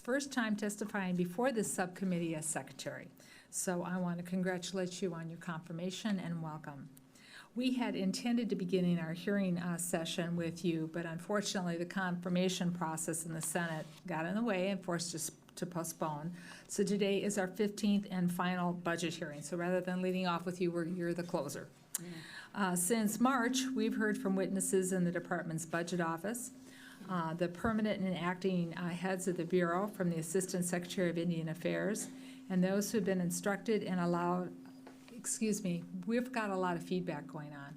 first time testifying before this subcommittee as secretary. So I want to congratulate you on your confirmation and welcome. We had intended to begin our hearing session with you, but unfortunately the confirmation process in the Senate got in the way and forced us to postpone. So today is our 15th and final budget hearing. So rather than leading off with you, you're the closer. Since March, we've heard from witnesses in the department's budget office, the permanent and acting heads of the Bureau, from the Assistant Secretary of Indian Affairs, and those who have been instructed and allowed, we've got a lot of feedback going on.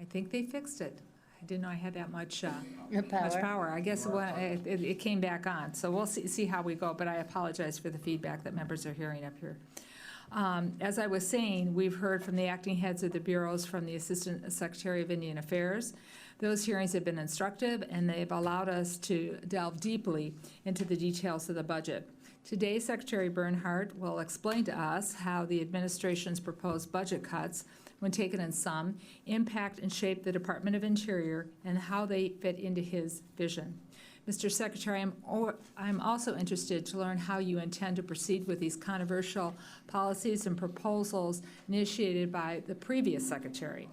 I think they fixed it. I didn't know I had that much power. I guess it came back on. So we'll see how we go, but I apologize for the feedback that members are hearing up here. As I was saying, we've heard from the acting heads of the bureaus, from the Assistant Secretary of Indian Affairs. Those hearings have been instructive, and they've allowed us to delve deeply into the details of the budget. Today, Secretary Bernhardt will explain to us how the administration's proposed budget cuts, when taken in sum, impact and shape the Department of Interior and how they fit into his vision. Mr. Secretary, I'm also interested to learn how you intend to proceed with these controversial policies and proposals initiated by the previous Secretary.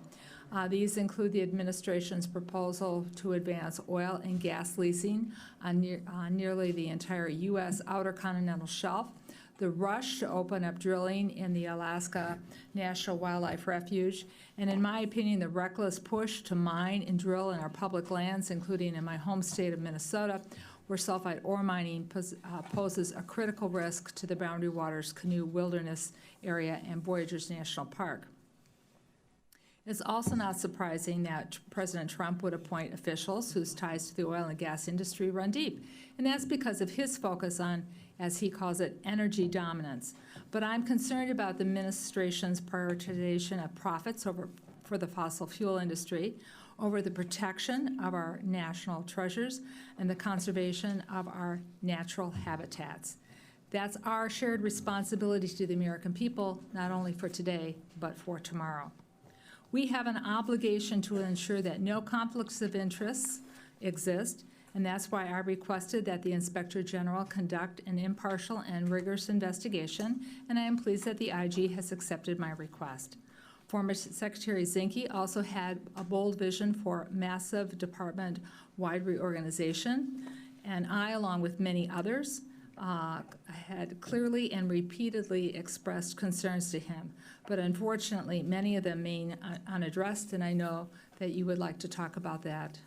These include the administration's proposal to advance oil and gas leasing on nearly the entire U.S. Outer Continental Shelf, the rush to open up drilling in the Alaska National Wildlife Refuge, and in my opinion, the reckless push to mine and drill in our public lands, including in my home state of Minnesota, where sulfide ore mining poses a critical risk to the Boundary Waters Canoe Wilderness Area and Voyageurs National Park. It's also not surprising that President Trump would appoint officials whose ties to the oil and gas industry run deep, and that's because of his focus on, as he calls it, energy dominance. But I'm concerned about the administration's prioritization of profits for the fossil fuel industry over the protection of our national treasures and the conservation of our natural habitats. That's our shared responsibility to the American people, not only for today, but for tomorrow. We have an obligation to ensure that no conflicts of interest exist, and that's why I requested that the Inspector General conduct an impartial and rigorous investigation, and I am pleased that the IG has accepted my request. Former Secretary Zinke also had a bold vision for massive department-wide reorganization, and I, along with many others, had clearly and repeatedly expressed concerns to him. But unfortunately, many of them remain unaddressed, and I know that you would like to talk about that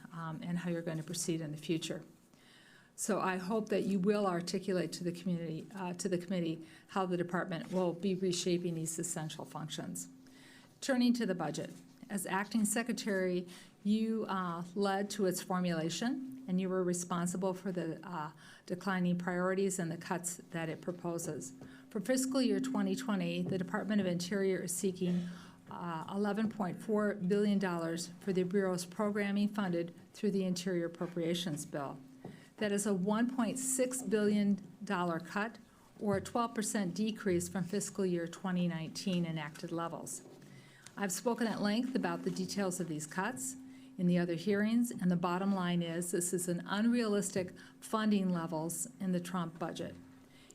and how you're going to proceed in the future. So I hope that you will articulate to the committee how the department will be reshaping these essential functions. Turning to the budget, as acting secretary, you led to its formulation, and you were responsible for the declining priorities and the cuts that it proposes. For fiscal year 2020, the Department of Interior is seeking $11.4 billion for the Bureau's programming funded through the Interior Appropriations Bill. That is a $1.6 billion cut, or a 12% decrease from fiscal year 2019 enacted levels. I've spoken at length about the details of these cuts in the other hearings, and the bottom line is this is an unrealistic funding levels in the Trump budget.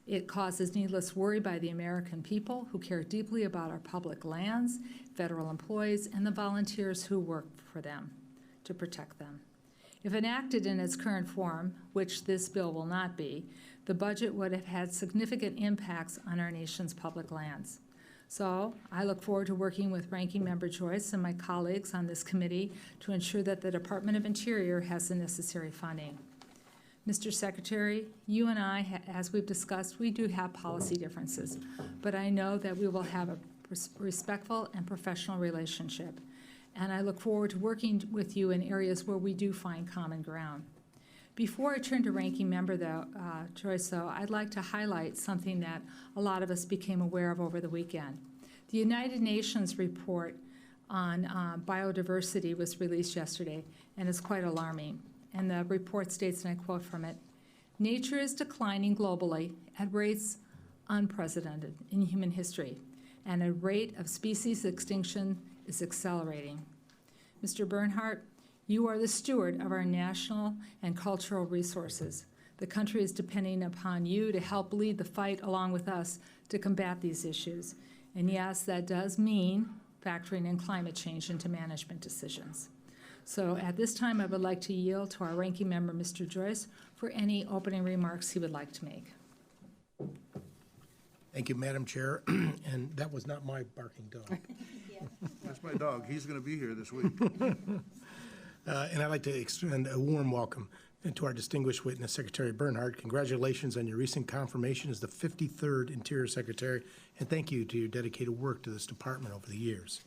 It causes needless worry by the American people who care deeply about our public lands, federal employees, and the volunteers who work for them to protect them. If enacted in its current form, which this bill will not be, the budget would have had significant impacts on our nation's public lands. So I look forward to working with Ranking Member Joyce and my colleagues on this committee to ensure that the Department of Interior has the necessary funding. Mr. Secretary, you and I, as we've discussed, we do have policy differences, but I know that we will have a respectful and professional relationship, and I look forward to working with you in areas where we do find common ground. Before I turn to Ranking Member Joyce, though, I'd like to highlight something that a lot of us became aware of over the weekend. The United Nations report on biodiversity was released yesterday, and it's quite alarming. And the report states, and I quote from it, "Nature is declining globally at rates unprecedented in human history, and a rate of species extinction is accelerating." Mr. Bernhardt, you are the steward of our national and cultural resources. The country is depending upon you to help lead the fight along with us to combat these issues. And yes, that does mean factoring in climate change into management decisions. So at this time, I would like to yield to our ranking member, Mr. Joyce, for any opening remarks he would like to make. Thank you, Madam Chair. And that was not my barking dog. That's my dog. He's going to be here this week. And I'd like to extend a warm welcome to our distinguished witness, Secretary Bernhardt. Congratulations on your recent confirmation as the 53rd Interior Secretary, and thank you to your dedicated work to this department over the years.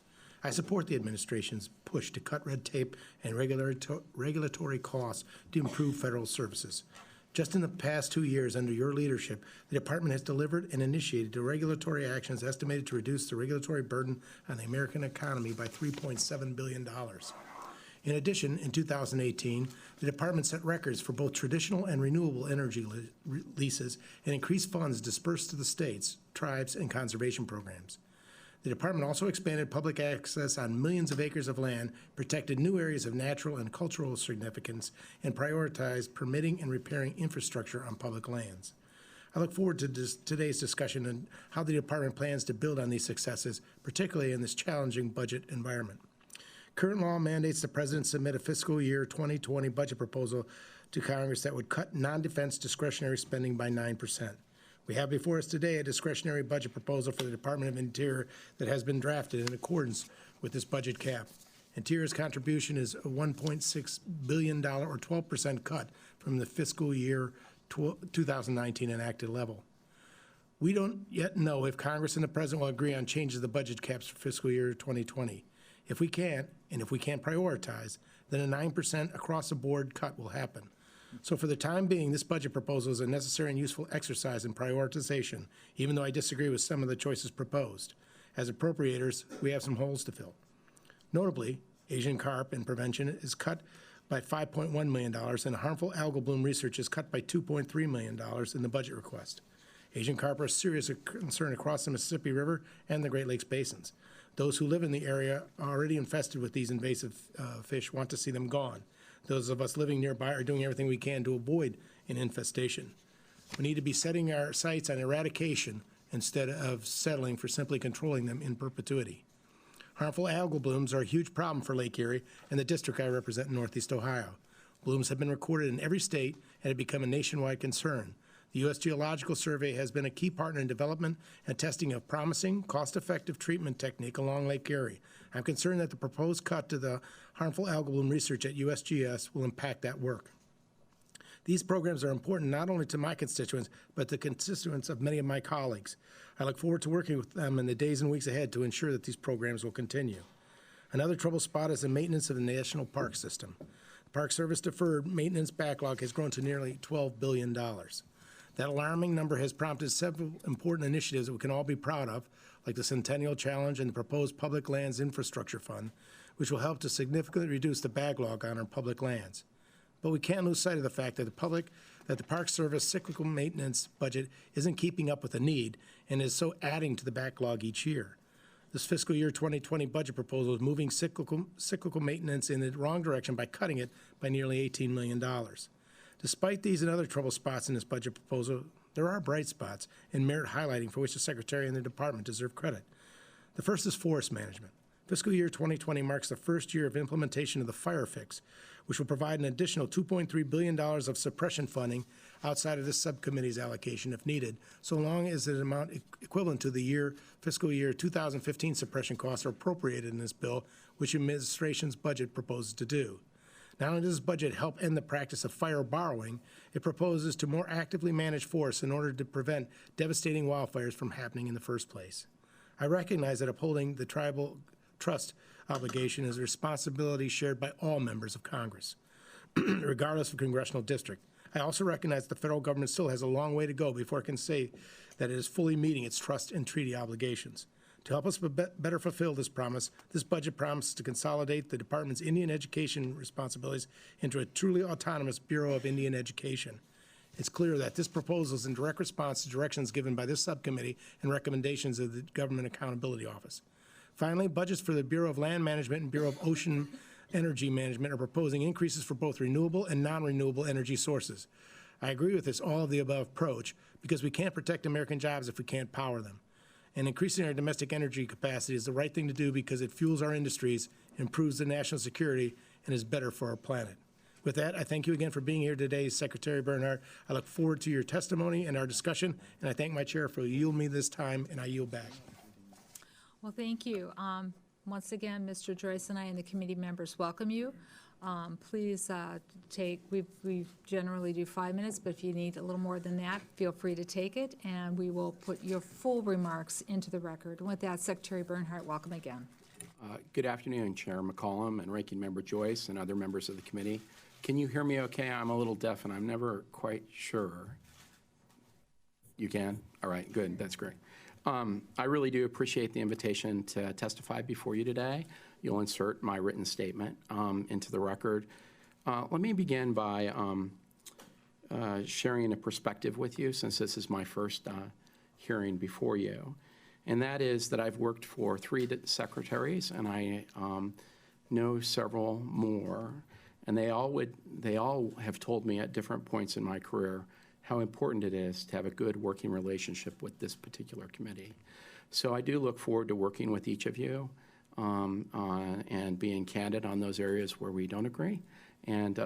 I support the administration's push to cut red tape and regulatory costs to improve federal services. Just in the past 2 years under your leadership, the department has delivered and initiated regulatory actions estimated to reduce the regulatory burden on the American economy by $3.7 billion. In addition, in 2018, the department set records for both traditional and renewable energy leases and increased funds dispersed to the states, tribes, and conservation programs. The department also expanded public access on millions of acres of land, protected new areas of natural and cultural significance, and prioritized permitting and repairing infrastructure on public lands. I look forward to today's discussion on how the department plans to build on these successes, particularly in this challenging budget environment. Current law mandates the President submit a fiscal year 2020 budget proposal to Congress that would cut non-defense discretionary spending by 9%. We have before us today a discretionary budget proposal for the Department of Interior that has been drafted in accordance with this budget cap. Interior's contribution is a $1.6 billion or 12% cut from the fiscal year 2019 enacted level. We don't yet know if Congress and the President will agree on changes to the budget caps for fiscal year 2020. If we can't, and if we can't prioritize, then a 9% across-the-board cut will happen. So for the time being, this budget proposal is a necessary and useful exercise in prioritization, even though I disagree with some of the choices proposed. As appropriators, we have some holes to fill. Notably, Asian carp and prevention is cut by $5.1 million, and harmful algal bloom research is cut by $2.3 million in the budget request. Asian carp are a serious concern across the Mississippi River and the Great Lakes basins. Those who live in the area already infested with these invasive fish want to see them gone. Those of us living nearby are doing everything we can to avoid an infestation. We need to be setting our sights on eradication instead of settling for simply controlling them in perpetuity. Harmful algal blooms are a huge problem for Lake Erie and the district I represent in Northeast Ohio. Blooms have been recorded in every state and have become a nationwide concern. The U.S. Geological Survey has been a key partner in development and testing of promising, cost-effective treatment technique along Lake Erie. I'm concerned that the proposed cut to the harmful algal bloom research at USGS will impact that work. These programs are important not only to my constituents, but the constituents of many of my colleagues. I look forward to working with them in the days and weeks ahead to ensure that these programs will continue. Another trouble spot is the maintenance of the National Park System. The Park Service deferred maintenance backlog has grown to nearly $12 billion. That alarming number has prompted several important initiatives that we can all be proud of, like the Centennial Challenge and the proposed Public Lands Infrastructure Fund, which will help to significantly reduce the backlog on our public lands. But we can't lose sight of the fact that the Park Service cyclical maintenance budget isn't keeping up with the need and is so adding to the backlog each year. This fiscal year 2020 budget proposal is moving cyclical maintenance in the wrong direction by cutting it by nearly $18 million. Despite these and other trouble spots in this budget proposal, there are bright spots and merit highlighting for which the Secretary and the Department deserve credit. The first is forest management. Fiscal year 2020 marks the first year of implementation of the Fire Fix, which will provide an additional $2.3 billion of suppression funding outside of this subcommittee's allocation if needed, so long as an amount equivalent to the fiscal year 2015 suppression costs are appropriated in this bill, which the administration's budget proposes to do. Not only does this budget help end the practice of fire borrowing, it proposes to more actively manage forests in order to prevent devastating wildfires from happening in the first place. I recognize that upholding the tribal trust obligation is a responsibility shared by all members of Congress, regardless of congressional district. I also recognize the federal government still has a long way to go before it can say that it is fully meeting its trust and treaty obligations. To help us better fulfill this promise, this budget promises to consolidate the Department's Indian education responsibilities into a truly autonomous Bureau of Indian Education. It's clear that this proposal is in direct response to directions given by this subcommittee and recommendations of the Government Accountability Office. Finally, budgets for the Bureau of Land Management and Bureau of Ocean Energy Management are proposing increases for both renewable and non-renewable energy sources. I agree with this all of the above approach because we can't protect American jobs if we can't power them. And increasing our domestic energy capacity is the right thing to do because it fuels our industries, improves the national security, and is better for our planet. With that, I thank you again for being here today, Secretary Bernhardt. I look forward to your testimony and our discussion, and I thank my chair for yielding me this time, and I yield back. Well, thank you. Once again, Mr. Joyce and I and the committee members welcome you. Please we generally do 5 minutes, but if you need a little more than that, feel free to take it, and we will put your full remarks into the record. And with that, Secretary Bernhardt, welcome again. Good afternoon, Chair McCollum and Ranking Member Joyce and other members of the committee. Can you hear me okay? I'm a little deaf and I'm never quite sure. You can? All right, good, that's great. I really do appreciate the invitation to testify before you today. You'll insert my written statement into the record. Let me begin by sharing a perspective with you, since this is my first hearing before you. And that is that I've worked for 3 secretaries, and I know several more. And they all have told me at different points in my career how important it is to have a good working relationship with this particular committee. So I do look forward to working with each of you and being candid on those areas where we don't agree, and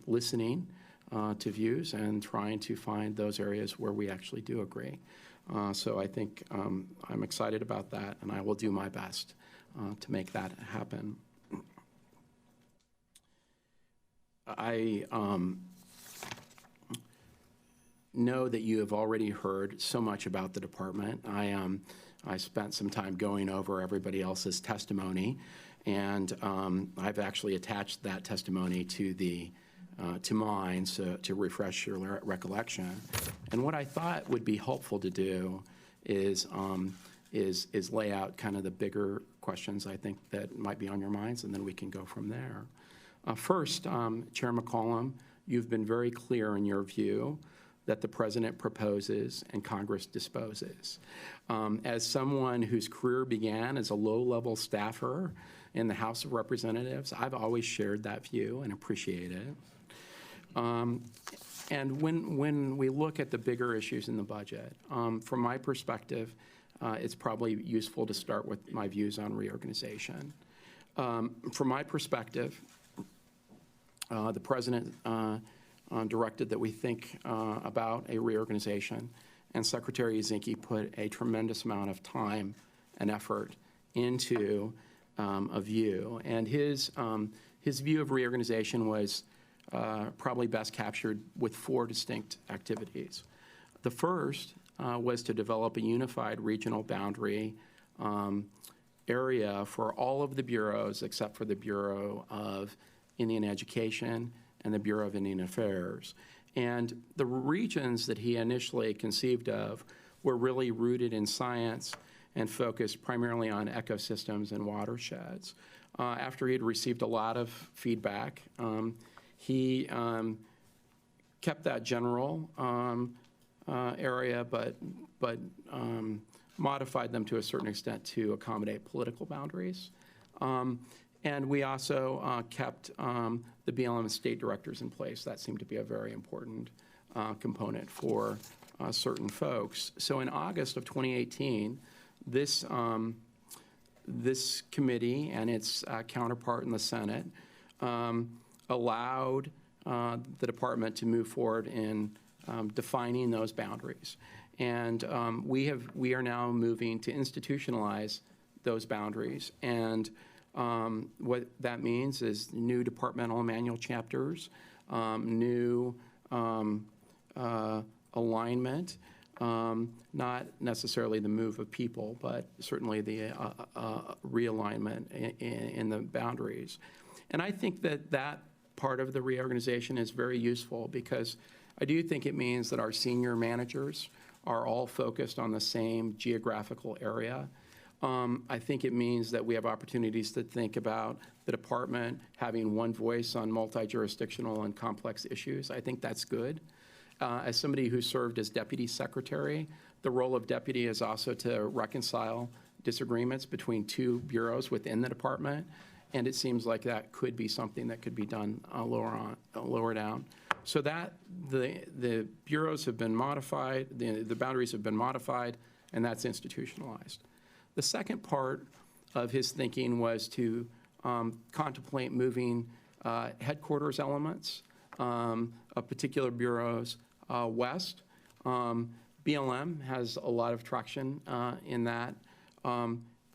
listening to views and trying to find those areas where we actually do agree. So I think I'm excited about that, and I will do my best to make that happen. I know that you have already heard so much about the department. I spent some time going over everybody else's testimony, and I've actually attached that testimony to mine, so to refresh your recollection. And what I thought would be helpful to do is lay out kind of the bigger questions I think that might be on your minds, and then we can go from there. First, Chair McCollum, you've been very clear in your view that the President proposes and Congress disposes. As someone whose career began as a low-level staffer in the House of Representatives, I've always shared that view and appreciate it. And when we look at the bigger issues in the budget, from my perspective, it's probably useful to start with my views on reorganization. From my perspective, the President directed that we think about a reorganization, and Secretary Zinke put a tremendous amount of time and effort into a view. And his view of reorganization was probably best captured with 4 distinct activities. The first was to develop a unified regional boundary area for all of the bureaus except for the Bureau of Indian Education and the Bureau of Indian Affairs. And the regions that he initially conceived of were really rooted in science and focused primarily on ecosystems and watersheds. After he had received a lot of feedback, he kept that general area, but modified them to a certain extent to accommodate political boundaries. And we also kept the BLM state directors in place. That seemed to be a very important component for certain folks. So in August of 2018, this committee and its counterpart in the Senate allowed the department to move forward in defining those boundaries. And we are now moving to institutionalize those boundaries. And what that means is new departmental manual chapters, new alignment, not necessarily the move of people, but certainly the realignment in the boundaries. And I think that that part of the reorganization is very useful because I do think it means that our senior managers are all focused on the same geographical area. I think it means that we have opportunities to think about the department having one voice on multi-jurisdictional and complex issues. I think that's good. As somebody who served as deputy secretary, the role of deputy is also to reconcile disagreements between 2 bureaus within the department, and it seems like that could be something that could be done lower down. So that the bureaus have been modified, the boundaries have been modified, and that's institutionalized. The second part of his thinking was to contemplate moving headquarters elements of particular bureaus west. BLM has a lot of traction in that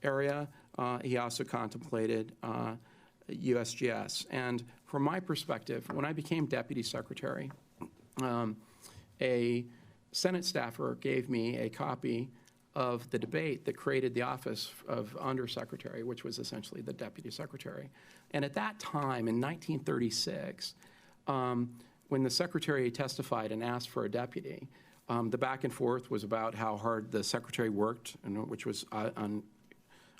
area. He also contemplated USGS. And from my perspective, when I became deputy secretary, a Senate staffer gave me a copy of the debate that created the office of undersecretary, which was essentially the deputy secretary. And at that time, in 1936, when the secretary testified and asked for a deputy, the back and forth was about how hard the secretary worked, which was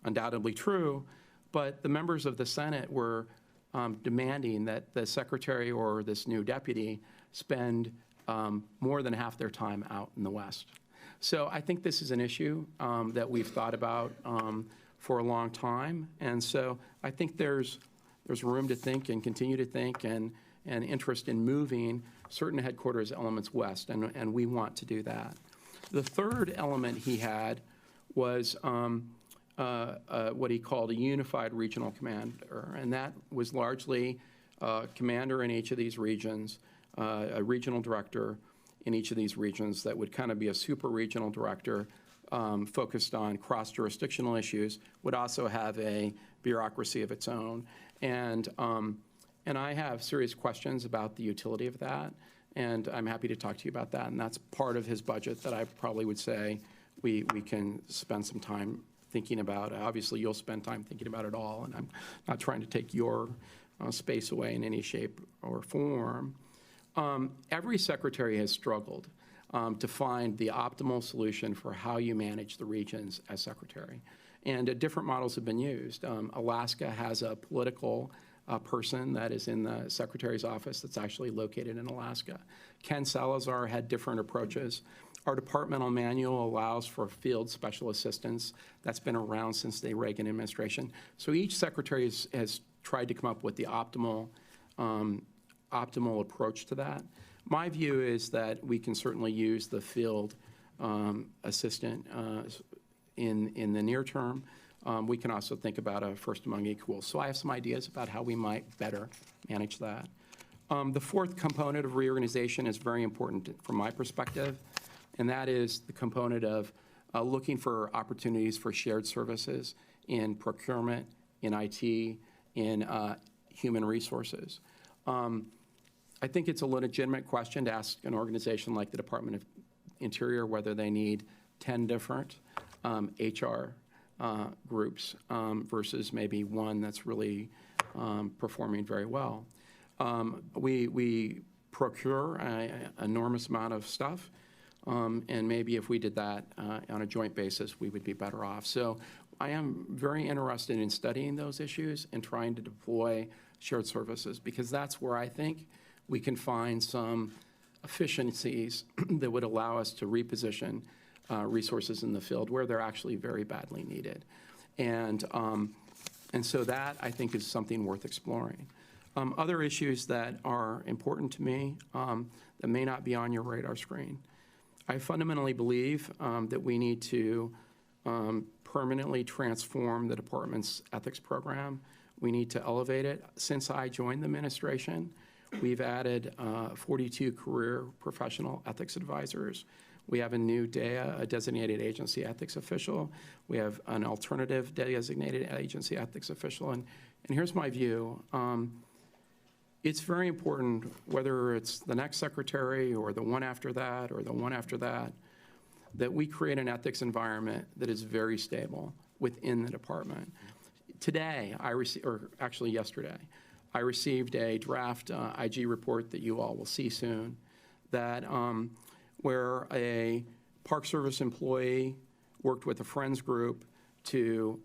undoubtedly true, but the members of the Senate were demanding that the secretary or this new deputy spend more than half their time out in the West. So I think this is an issue that we've thought about for a long time, and so I think there's room to think and continue to think and interest in moving certain headquarters elements west, and we want to do that. The third element he had was what he called a unified regional commander, and that was largely a commander in each of these regions, a regional director in each of these regions that would kind of be a super regional director focused on cross-jurisdictional issues, would also have a bureaucracy of its own. And I have serious questions about the utility of that, and I'm happy to talk to you about that. And that's part of his budget that I probably would say we can spend some time thinking about. Obviously, you'll spend time thinking about it all, and I'm not trying to take your space away in any shape or form. Every secretary has struggled to find the optimal solution for how you manage the regions as secretary. And different models have been used. Alaska has a political person that is in the secretary's office that's actually located in Alaska. Ken Salazar had different approaches. Our departmental manual allows for field special assistants. That's been around since the Reagan administration. So each secretary has tried to come up with the optimal approach to that. My view is that we can certainly use the field assistant in the near term. We can also think about a first among equals. So I have some ideas about how we might better manage that. The fourth component of reorganization is very important from my perspective, and that is the component of looking for opportunities for shared services in procurement, in IT, in human resources. I think it's a legitimate question to ask an organization like the Department of Interior whether they need 10 different HR groups versus maybe one that's really performing very well. We procure an enormous amount of stuff, and maybe if we did that on a joint basis, we would be better off. So I am very interested in studying those issues and trying to deploy shared services, because that's where I think we can find some efficiencies that would allow us to reposition resources in the field where they're actually very badly needed. And so that, I think, is something worth exploring. Other issues that are important to me that may not be on your radar screen. I fundamentally believe that we need to permanently transform the department's ethics program. We need to elevate it. Since I joined the administration, we've added 42 career professional ethics advisors. We have a new DEA, a designated agency ethics official. We have an alternative designated agency ethics official. And here's my view. It's very important, whether it's the next secretary or the one after that or the one after that, that we create an ethics environment that is very stable within the department. Today, actually yesterday, I received a draft IG report that you all will see soon, that where a Park Service employee worked with a friends group to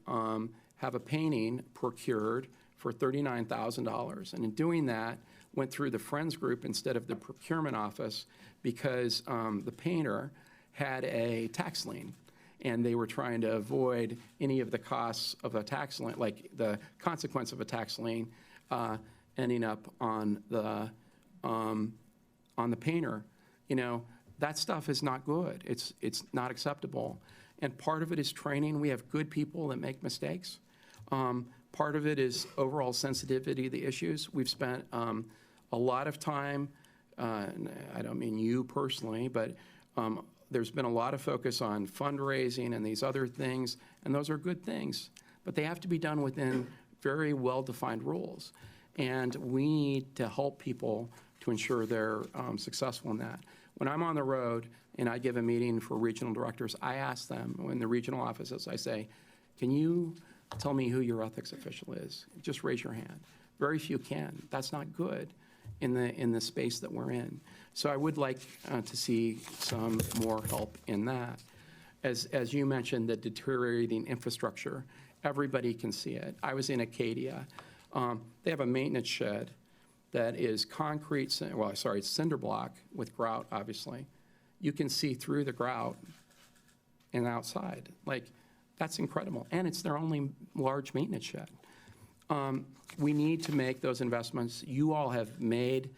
have a painting procured for $39,000. And in doing that, went through the friends group instead of the procurement office because the painter had a tax lien. And they were trying to avoid any of the costs of a tax lien, like the consequence of a tax lien ending up on the on the painter, that stuff is not good. It's not acceptable. And part of it is training. We have good people that make mistakes. Part of it is overall sensitivity to the issues. We've spent a lot of time, and I don't mean you personally, but there's been a lot of focus on fundraising and these other things, and those are good things, but they have to be done within very well-defined rules. And we need to help people to ensure they're successful in that. When I'm on the road and I give a meeting for regional directors, I ask them in the regional offices, I say, can you tell me who your ethics official is? Just raise your hand. Very few can. That's not good in the space that we're in. So I would like to see some more help in that. As you mentioned, the deteriorating infrastructure, everybody can see it. I was in Acadia. They have a maintenance shed that is concrete, it's cinder block with grout, obviously. You can see through the grout and outside. That's incredible. And it's their only large maintenance shed. We need to make those investments. You all have made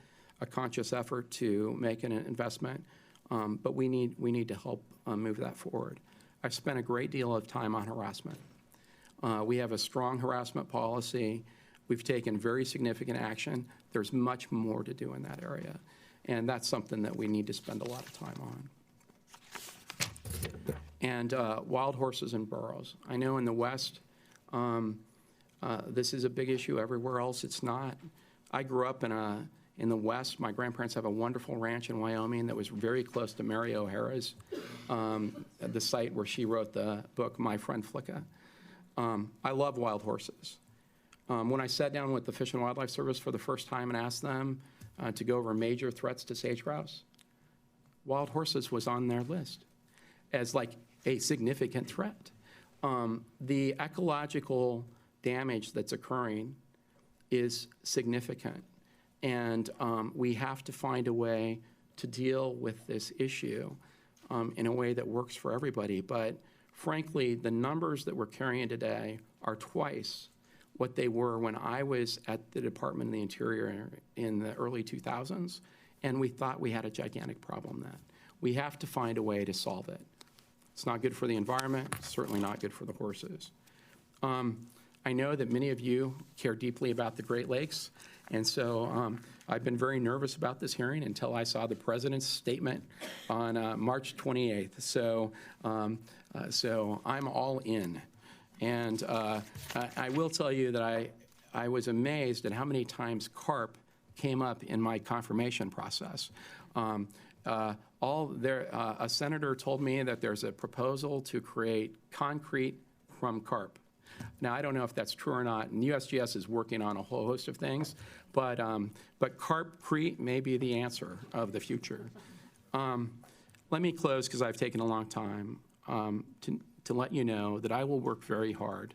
a conscious effort to make an investment, but we need to help move that forward. I've spent a great deal of time on harassment. We have a strong harassment policy. We've taken very significant action. There's much more to do in that area, and that's something that we need to spend a lot of time on. And wild horses and burros. I know in the West, this is a big issue. Everywhere else, it's not. I grew up in the West. My grandparents have a wonderful ranch in Wyoming that was very close to Mary O'Hara's, the site where she wrote the book, My Friend Flicka. I love wild horses. When I sat down with the Fish and Wildlife Service for the first time and asked them to go over major threats to sage-grouse, wild horses was on their list as a significant threat. The ecological damage that's occurring is significant, and we have to find a way to deal with this issue in a way that works for everybody. But frankly, the numbers that we're carrying today are twice what they were when I was at the Department of the Interior in the early 2000s, and we thought we had a gigantic problem then. We have to find a way to solve it. It's not good for the environment, it's certainly not good for the horses. I know that many of you care deeply about the Great Lakes, and so I've been very nervous about this hearing until I saw the President's statement on March 28th. So I'm all in. And I will tell you that I was amazed at how many times carp came up in my confirmation process. A senator told me that there's a proposal to create concrete from carp. Now, I don't know if that's true or not, and USGS is working on a whole host of things, but carpcrete may be the answer of the future. Let me close, because I've taken a long time, to let you know that I will work very hard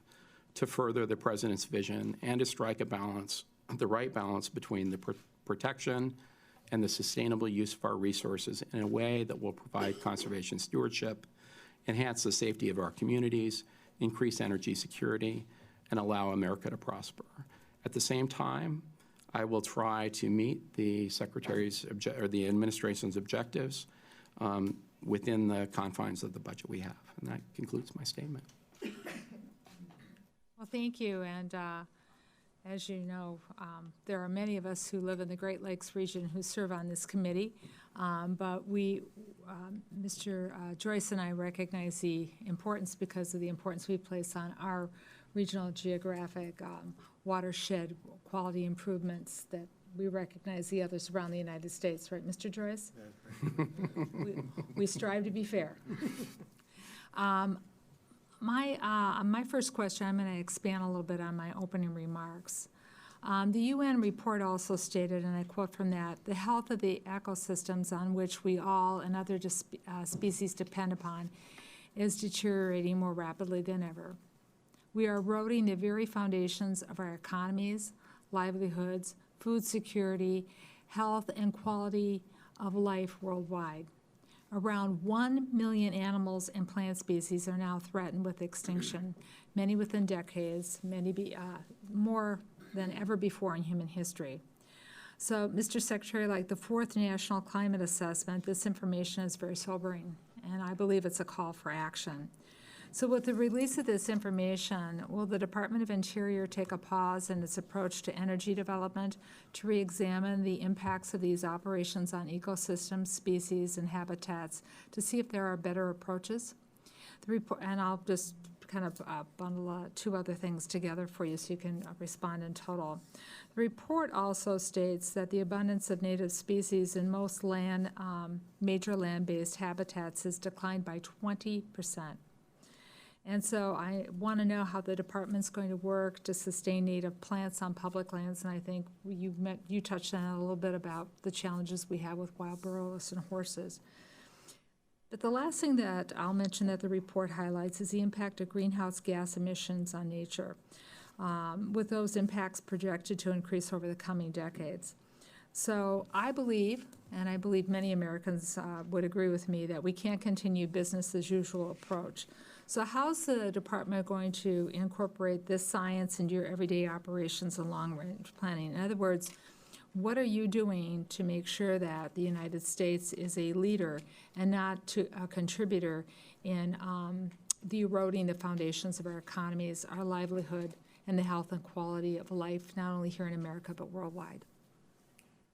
to further the President's vision and to strike a balance, the right balance between the protection and the sustainable use of our resources in a way that will provide conservation stewardship, enhance the safety of our communities, increase energy security, and allow America to prosper. At the same time, I will try to meet the the administration's objectives within the confines of the budget we have. And that concludes my statement. Well, thank you. And as you know, there are many of us who live in the Great Lakes region who serve on this committee. But Mr. Joyce and I recognize the importance because of the importance we place on our regional geographic watershed quality improvements that we recognize the others around the United States, right, Mr. Joyce? We strive to be fair. My first question, I'm going to expand a little bit on my opening remarks. The UN report also stated, and I quote from that, "The health of the ecosystems on which we all and other species depend upon is deteriorating more rapidly than ever. We are eroding the very foundations of our economies, livelihoods, food security, health, and quality of life worldwide. Around 1 million animals and plant species are now threatened with extinction, many within decades, many more than ever before in human history. So, Mr. Secretary, like the fourth National Climate Assessment, this information is very sobering, and I believe it's a call for action. So with the release of this information, will the Department of Interior take a pause in its approach to energy development to re-examine the impacts of these operations on ecosystems, species, and habitats to see if there are better approaches? The report, and I'll just kind of bundle two other things together for you so you can respond in total. The report also states that the abundance of native species in most major land-based habitats has declined by 20%. And so I want to know how the department's going to work to sustain native plants on public lands, and I think you touched on it a little bit about the challenges we have with wild burros and horses. But the last thing that I'll mention that the report highlights is the impact of greenhouse gas emissions on nature, with those impacts projected to increase over the coming decades. So I believe, and I believe many Americans would agree with me, that we can't continue business as usual approach. So how's the department going to incorporate this science into your everyday operations and long-range planning? In other words, what are you doing to make sure that the United States is a leader and not a contributor in the eroding the foundations of our economies, our livelihood, and the health and quality of life, not only here in America, but worldwide?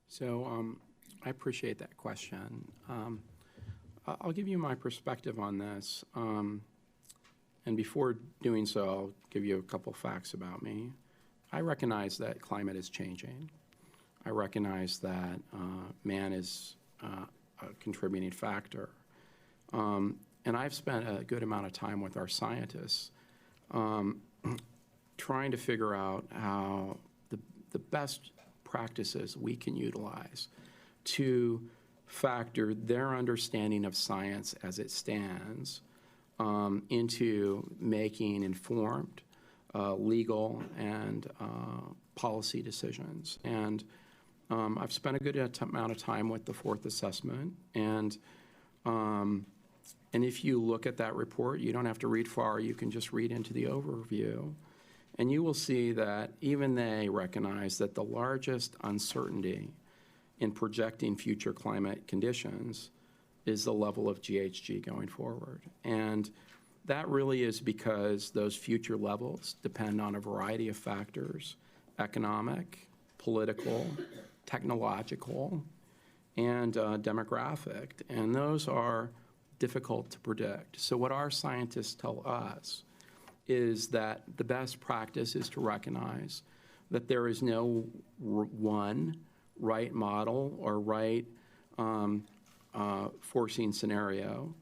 So I appreciate that question. I'll give you my perspective on this. And before doing so, I'll give you a couple facts about me. I recognize that climate is changing. I recognize that man is a contributing factor. And I've spent a good amount of time with our scientists trying to figure out how the best practices we can utilize to factor their understanding of science as it stands into making informed legal and policy decisions. And I've spent a good amount of time with the fourth assessment, and if you look at that report, you don't have to read far, you can just read into the overview, and you will see that even they recognize that the largest uncertainty in projecting future climate conditions is the level of GHG going forward. And that really is because those future levels depend on a variety of factors: economic, political, technological, and demographic. And those are difficult to predict. So what our scientists tell us is that the best practice is to recognize that there is no one right model or right foreseen scenario,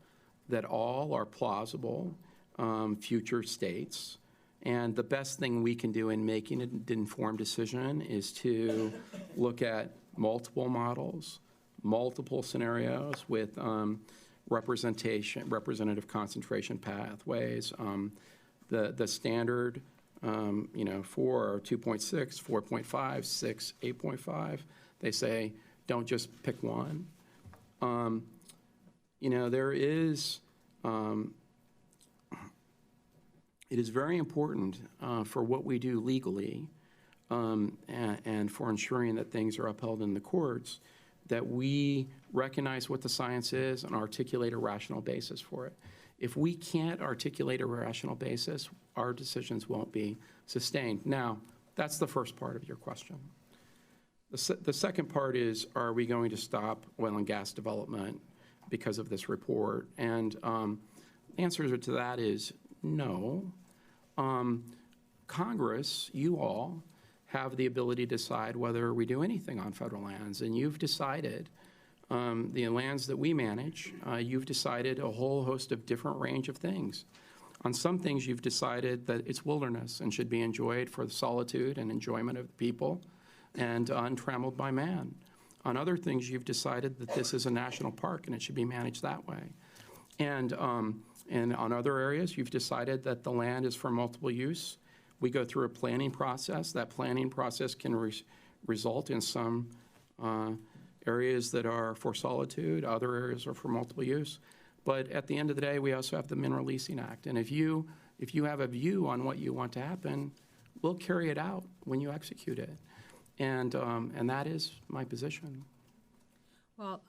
that all are plausible future states. And the best thing we can do in making an informed decision is to look at multiple models, multiple scenarios with representative concentration pathways. The standard, 4, 2.6, 4.5, 6, 8.5, they say don't just pick one. There is, it is very important for what we do legally and for ensuring that things are upheld in the courts, that we recognize what the science is and articulate a rational basis for it. If we can't articulate a rational basis, our decisions won't be sustained. Now, that's the first part of your question. The second part is, are we going to stop oil and gas development because of this report? And the answer to that is no. Congress, you all, have the ability to decide whether we do anything on federal lands. And you've decided, the lands that we manage, you've decided a whole host of different range of things. On some things, you've decided that it's wilderness and should be enjoyed for the solitude and enjoyment of the people and untrammeled by man. On other things, you've decided that this is a national park and it should be managed that way. And on other areas, you've decided that the land is for multiple use. We go through a planning process. That planning process can result in some areas that are for solitude, other areas are for multiple use. But at the end of the day, we also have the Mineral Leasing Act. And if you have a view on what you want to happen, we'll carry it out when you execute it. And that is my position. Well,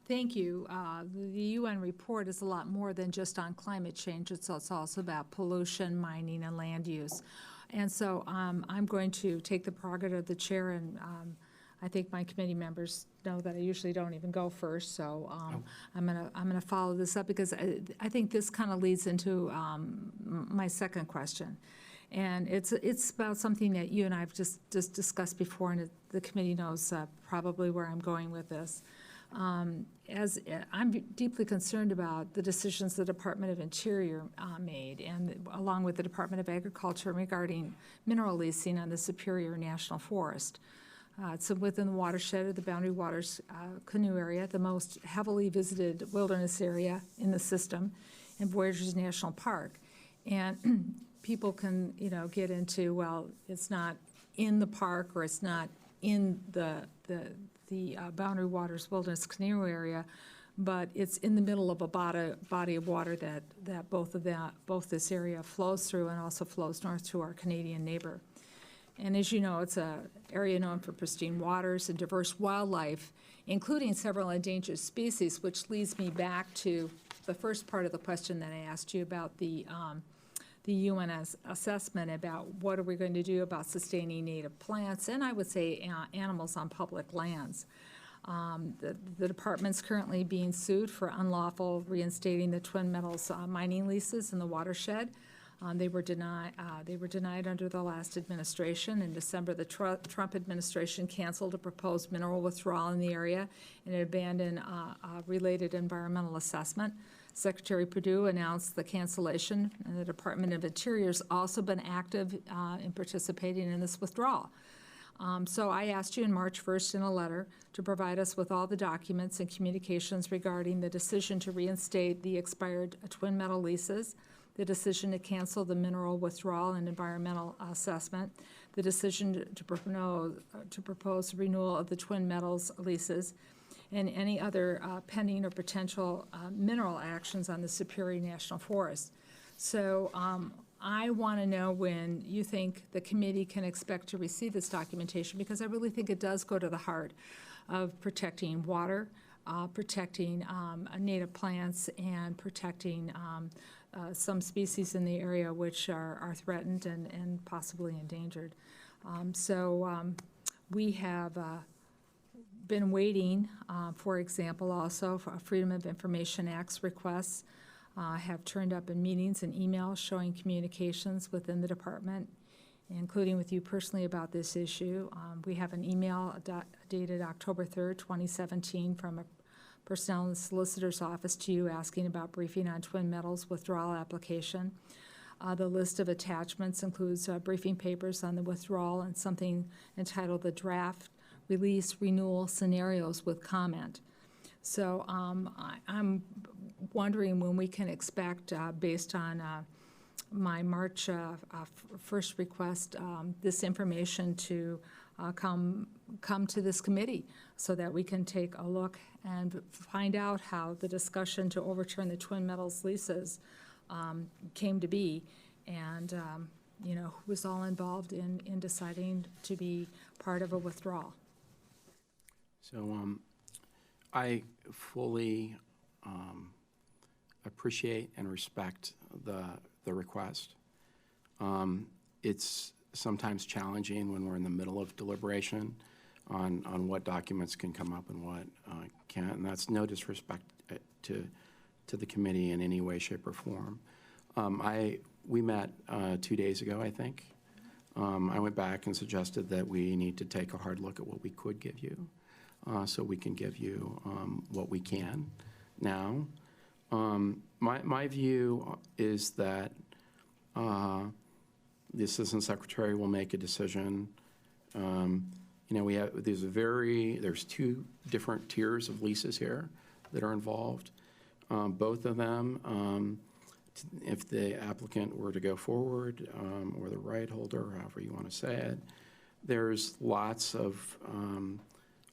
thank you. The UN report is a lot more than just on climate change. It's also about pollution, mining, and land use. And so I'm going to take the prerogative of the chair, and I think my committee members know that I usually don't even go first, so I'm gonna follow this up, because I think this kind of leads into my second question. And it's about something that you and I have just discussed before, and the committee knows probably where I'm going with this. As I'm deeply concerned about the decisions the Department of Interior made, and along with the Department of Agriculture, regarding mineral leasing on the Superior National Forest. It's within the watershed of the Boundary Waters Canoe Area, the most heavily visited wilderness area in the system, in Voyageurs National Park. And people can, get into, well, it's not in the park, or it's not in the Boundary Waters Wilderness Canoe Area, but it's in the middle of a body of water that both this area flows through, and also flows north to our Canadian neighbor. And as you know, it's an area known for pristine waters and diverse wildlife, including several endangered species, which leads me back to the first part of the question that I asked you about the UN assessment about what are we going to do about sustaining native plants, and I would say animals on public lands. The department's currently being sued for unlawful reinstating the Twin Metals mining leases in the watershed. They were denied under the last administration. In December, the Trump administration canceled a proposed mineral withdrawal in the area, and it abandoned a related environmental assessment. Secretary Perdue announced the cancellation, and the Department of Interior's also been active in participating in this withdrawal. So I asked you in March 1st in a letter to provide us with all the documents and communications regarding the decision to reinstate the expired Twin Metal leases, the decision to cancel the mineral withdrawal and environmental assessment, the decision to propose renewal of the Twin Metals leases, and any other pending or potential mineral actions on the Superior National Forest. So I want to know when you think the committee can expect to receive this documentation, because I really think it does go to the heart of protecting water, protecting native plants, and protecting some species in the area which are threatened and possibly endangered. We have been waiting, for example, also for Freedom of Information Act's requests have turned up in meetings and emails showing communications within the department, including with you personally about this issue. We have an email dated October 3rd, 2017 from a personnel in the solicitor's office to you asking about briefing on Twin Metals withdrawal application. The list of attachments includes briefing papers on the withdrawal and something entitled the Draft Release Renewal Scenarios with Comment. So I'm wondering when we can expect, based on my March 1st request, this information to come to this committee, so that we can take a look and find out how the discussion to overturn the Twin Metals leases came to be, and who was all involved in deciding to be part of a withdrawal. So I fully appreciate and respect the request. It's sometimes challenging when we're in the middle of deliberation on what documents can come up and what can't, and that's no disrespect to the committee in any way, shape, or form. We met 2 days ago, I think. I went back and suggested that we need to take a hard look at what we could give you, so we can give you what we can now. My view is that the Assistant Secretary will make a decision. There's two different tiers of leases here that are involved. Both of them, if the applicant were to go forward, or the right holder, however you want to say it, there's lots of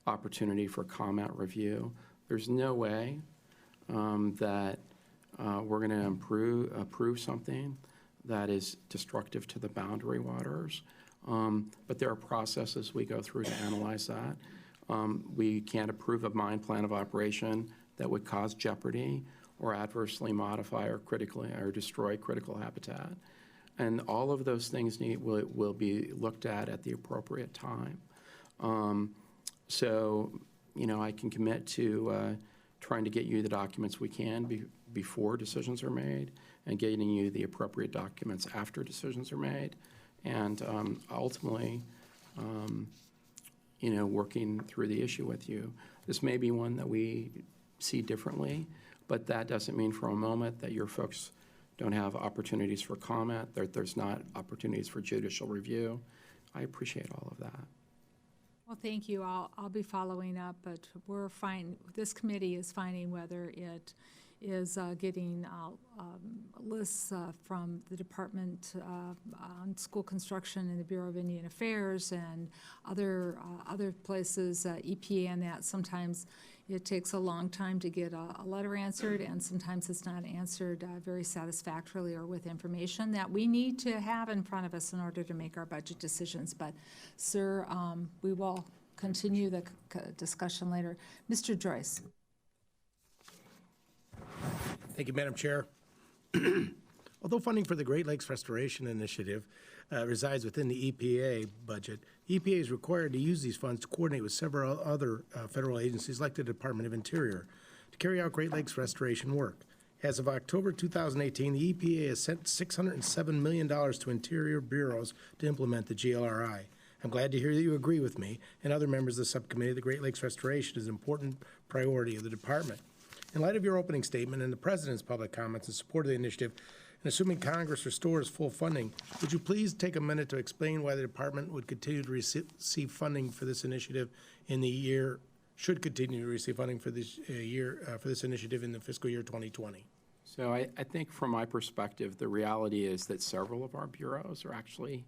opportunity for comment review. There's no way that we're going to approve something that is destructive to the boundary waters But there are processes we go through to analyze that. We can't approve a mine plan of operation that would cause jeopardy or adversely modify or critically or destroy critical habitat. And all of those things will be looked at the appropriate time. So, I can commit to trying to get you the documents we can before decisions are made and getting you the appropriate documents after decisions are made. And ultimately, working through the issue with you. This may be one that we see differently, but that doesn't mean for a moment that your folks don't have opportunities for comment, that there's not opportunities for judicial review. I appreciate all of that. Well, thank you. I'll be following up, but this committee is finding whether it is getting lists from the Department on School Construction and the Bureau of Indian Affairs and other places, EPA, and that sometimes it takes a long time to get a letter answered, and sometimes it's not answered very satisfactorily or with information that we need to have in front of us in order to make our budget decisions. But, sir, we will continue the discussion later. Mr. Joyce. Thank you, Madam Chair. Although funding for the Great Lakes Restoration Initiative resides within the EPA budget, EPA is required to use these funds to coordinate with several other federal agencies like the Department of Interior to carry out Great Lakes restoration work. As of October 2018, the EPA has sent $607 million to Interior bureaus to implement the GLRI. I'm glad to hear that you agree with me and other members of the subcommittee that Great Lakes restoration is an important priority of the department. In light of your opening statement and the President's public comments in support of the initiative, and assuming Congress restores full funding, would you please take a minute to explain why the department would continue to receive funding for this initiative in the year, should continue to receive funding for this for this initiative in the fiscal year 2020? So I think from my perspective, the reality is that several of our bureaus are actually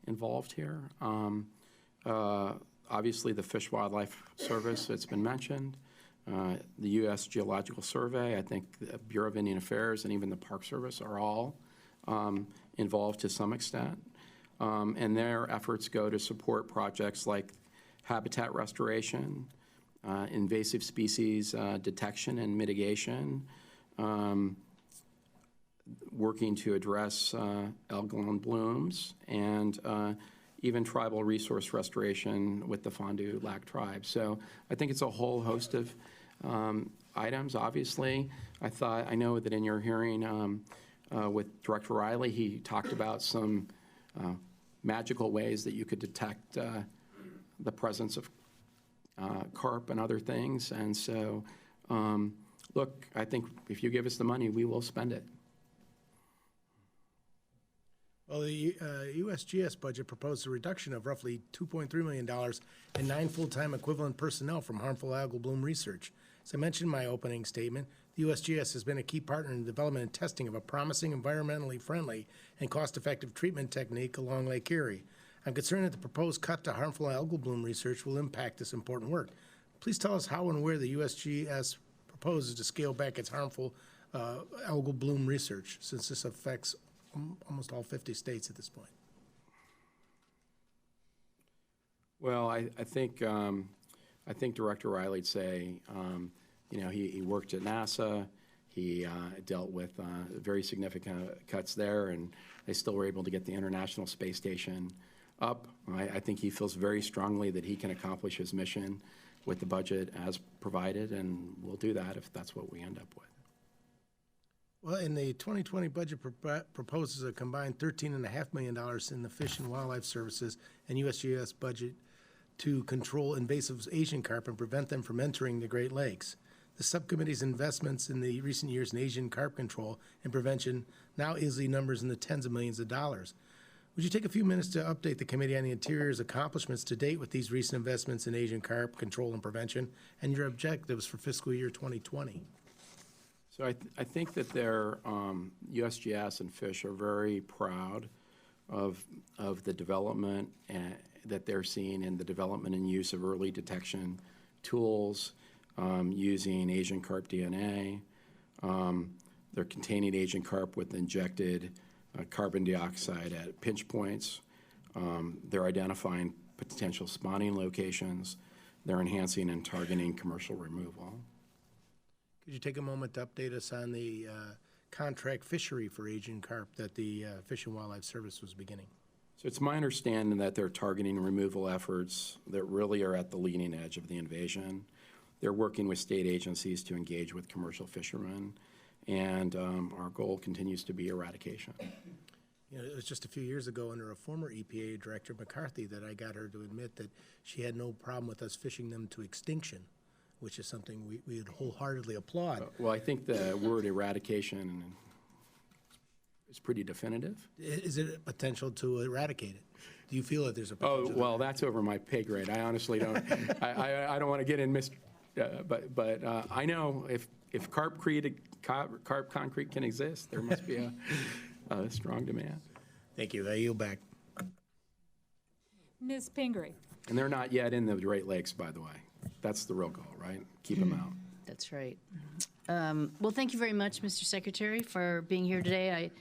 involved here. Obviously, the Fish Wildlife Service, it's been mentioned. The U.S. Geological Survey, I think the Bureau of Indian Affairs, and even the Park Service are all involved to some extent. And their efforts go to support projects like habitat restoration, invasive species detection and mitigation, working to address algal blooms, and even tribal resource restoration with the Fond du Lac tribe. So I think it's a whole host of items. Obviously, I know that in your hearing with Director Riley, he talked about some magical ways that you could detect the presence of carp and other things. And so, look, I think if you give us the money, we will spend it. Well, the USGS budget proposed a reduction of roughly $2.3 million and 9 full-time equivalent personnel from harmful algal bloom research. As I mentioned in my opening statement, the USGS has been a key partner in the development and testing of a promising, environmentally friendly, and cost-effective treatment technique along Lake Erie. I'm concerned that the proposed cut to harmful algal bloom research will impact this important work. Please tell us how and where the USGS proposes to scale back its harmful algal bloom research, since this affects almost all 50 states at this point. Well, I think Director Riley'd say, he worked at NASA. He dealt with very significant cuts there, and they still were able to get the International Space Station up. I think he feels very strongly that he can accomplish his mission with the budget as provided, and we'll do that if that's what we end up with. Well, in the 2020 budget proposes a combined $13.5 million in the Fish and Wildlife Services and USGS budget to control invasive Asian carp and prevent them from entering the Great Lakes. The subcommittee's investments in the recent years in Asian carp control and prevention now easily numbers in the tens of millions of dollars. Would you take a few minutes to update the Committee on the Interior's accomplishments to date with these recent investments in Asian carp control and prevention and your objectives for fiscal year 2020? So I think that their USGS and Fish are very proud of the development that they're seeing in the development and use of early detection tools using Asian carp DNA. They're containing Asian carp with injected carbon dioxide at pinch points. They're identifying potential spawning locations. They're enhancing and targeting commercial removal. Could you take a moment to update us on the contract fishery for Asian carp that the Fish and Wildlife Service was beginning? So it's my understanding that they're targeting removal efforts that really are at the leading edge of the invasion. They're working with state agencies to engage with commercial fishermen, and our goal continues to be eradication. You know, it was just a few years ago under a former EPA Director McCarthy that I got her to admit that she had no problem with us fishing them to extinction, which is something we would wholeheartedly applaud. Well, I think the word eradication is pretty definitive. Is it a potential to eradicate it? Do you feel that there's a Oh, potential? well, that's over my pay grade. I honestly don't, I don't want to get in, but I know if carp concrete can exist, there must be a strong demand. Thank you. I yield back. Ms. Pingree. And they're not yet in the Great Lakes, by the way. That's the real goal, right? Keep them out. That's right. Well, thank you very much, Mr. Secretary, for being here today.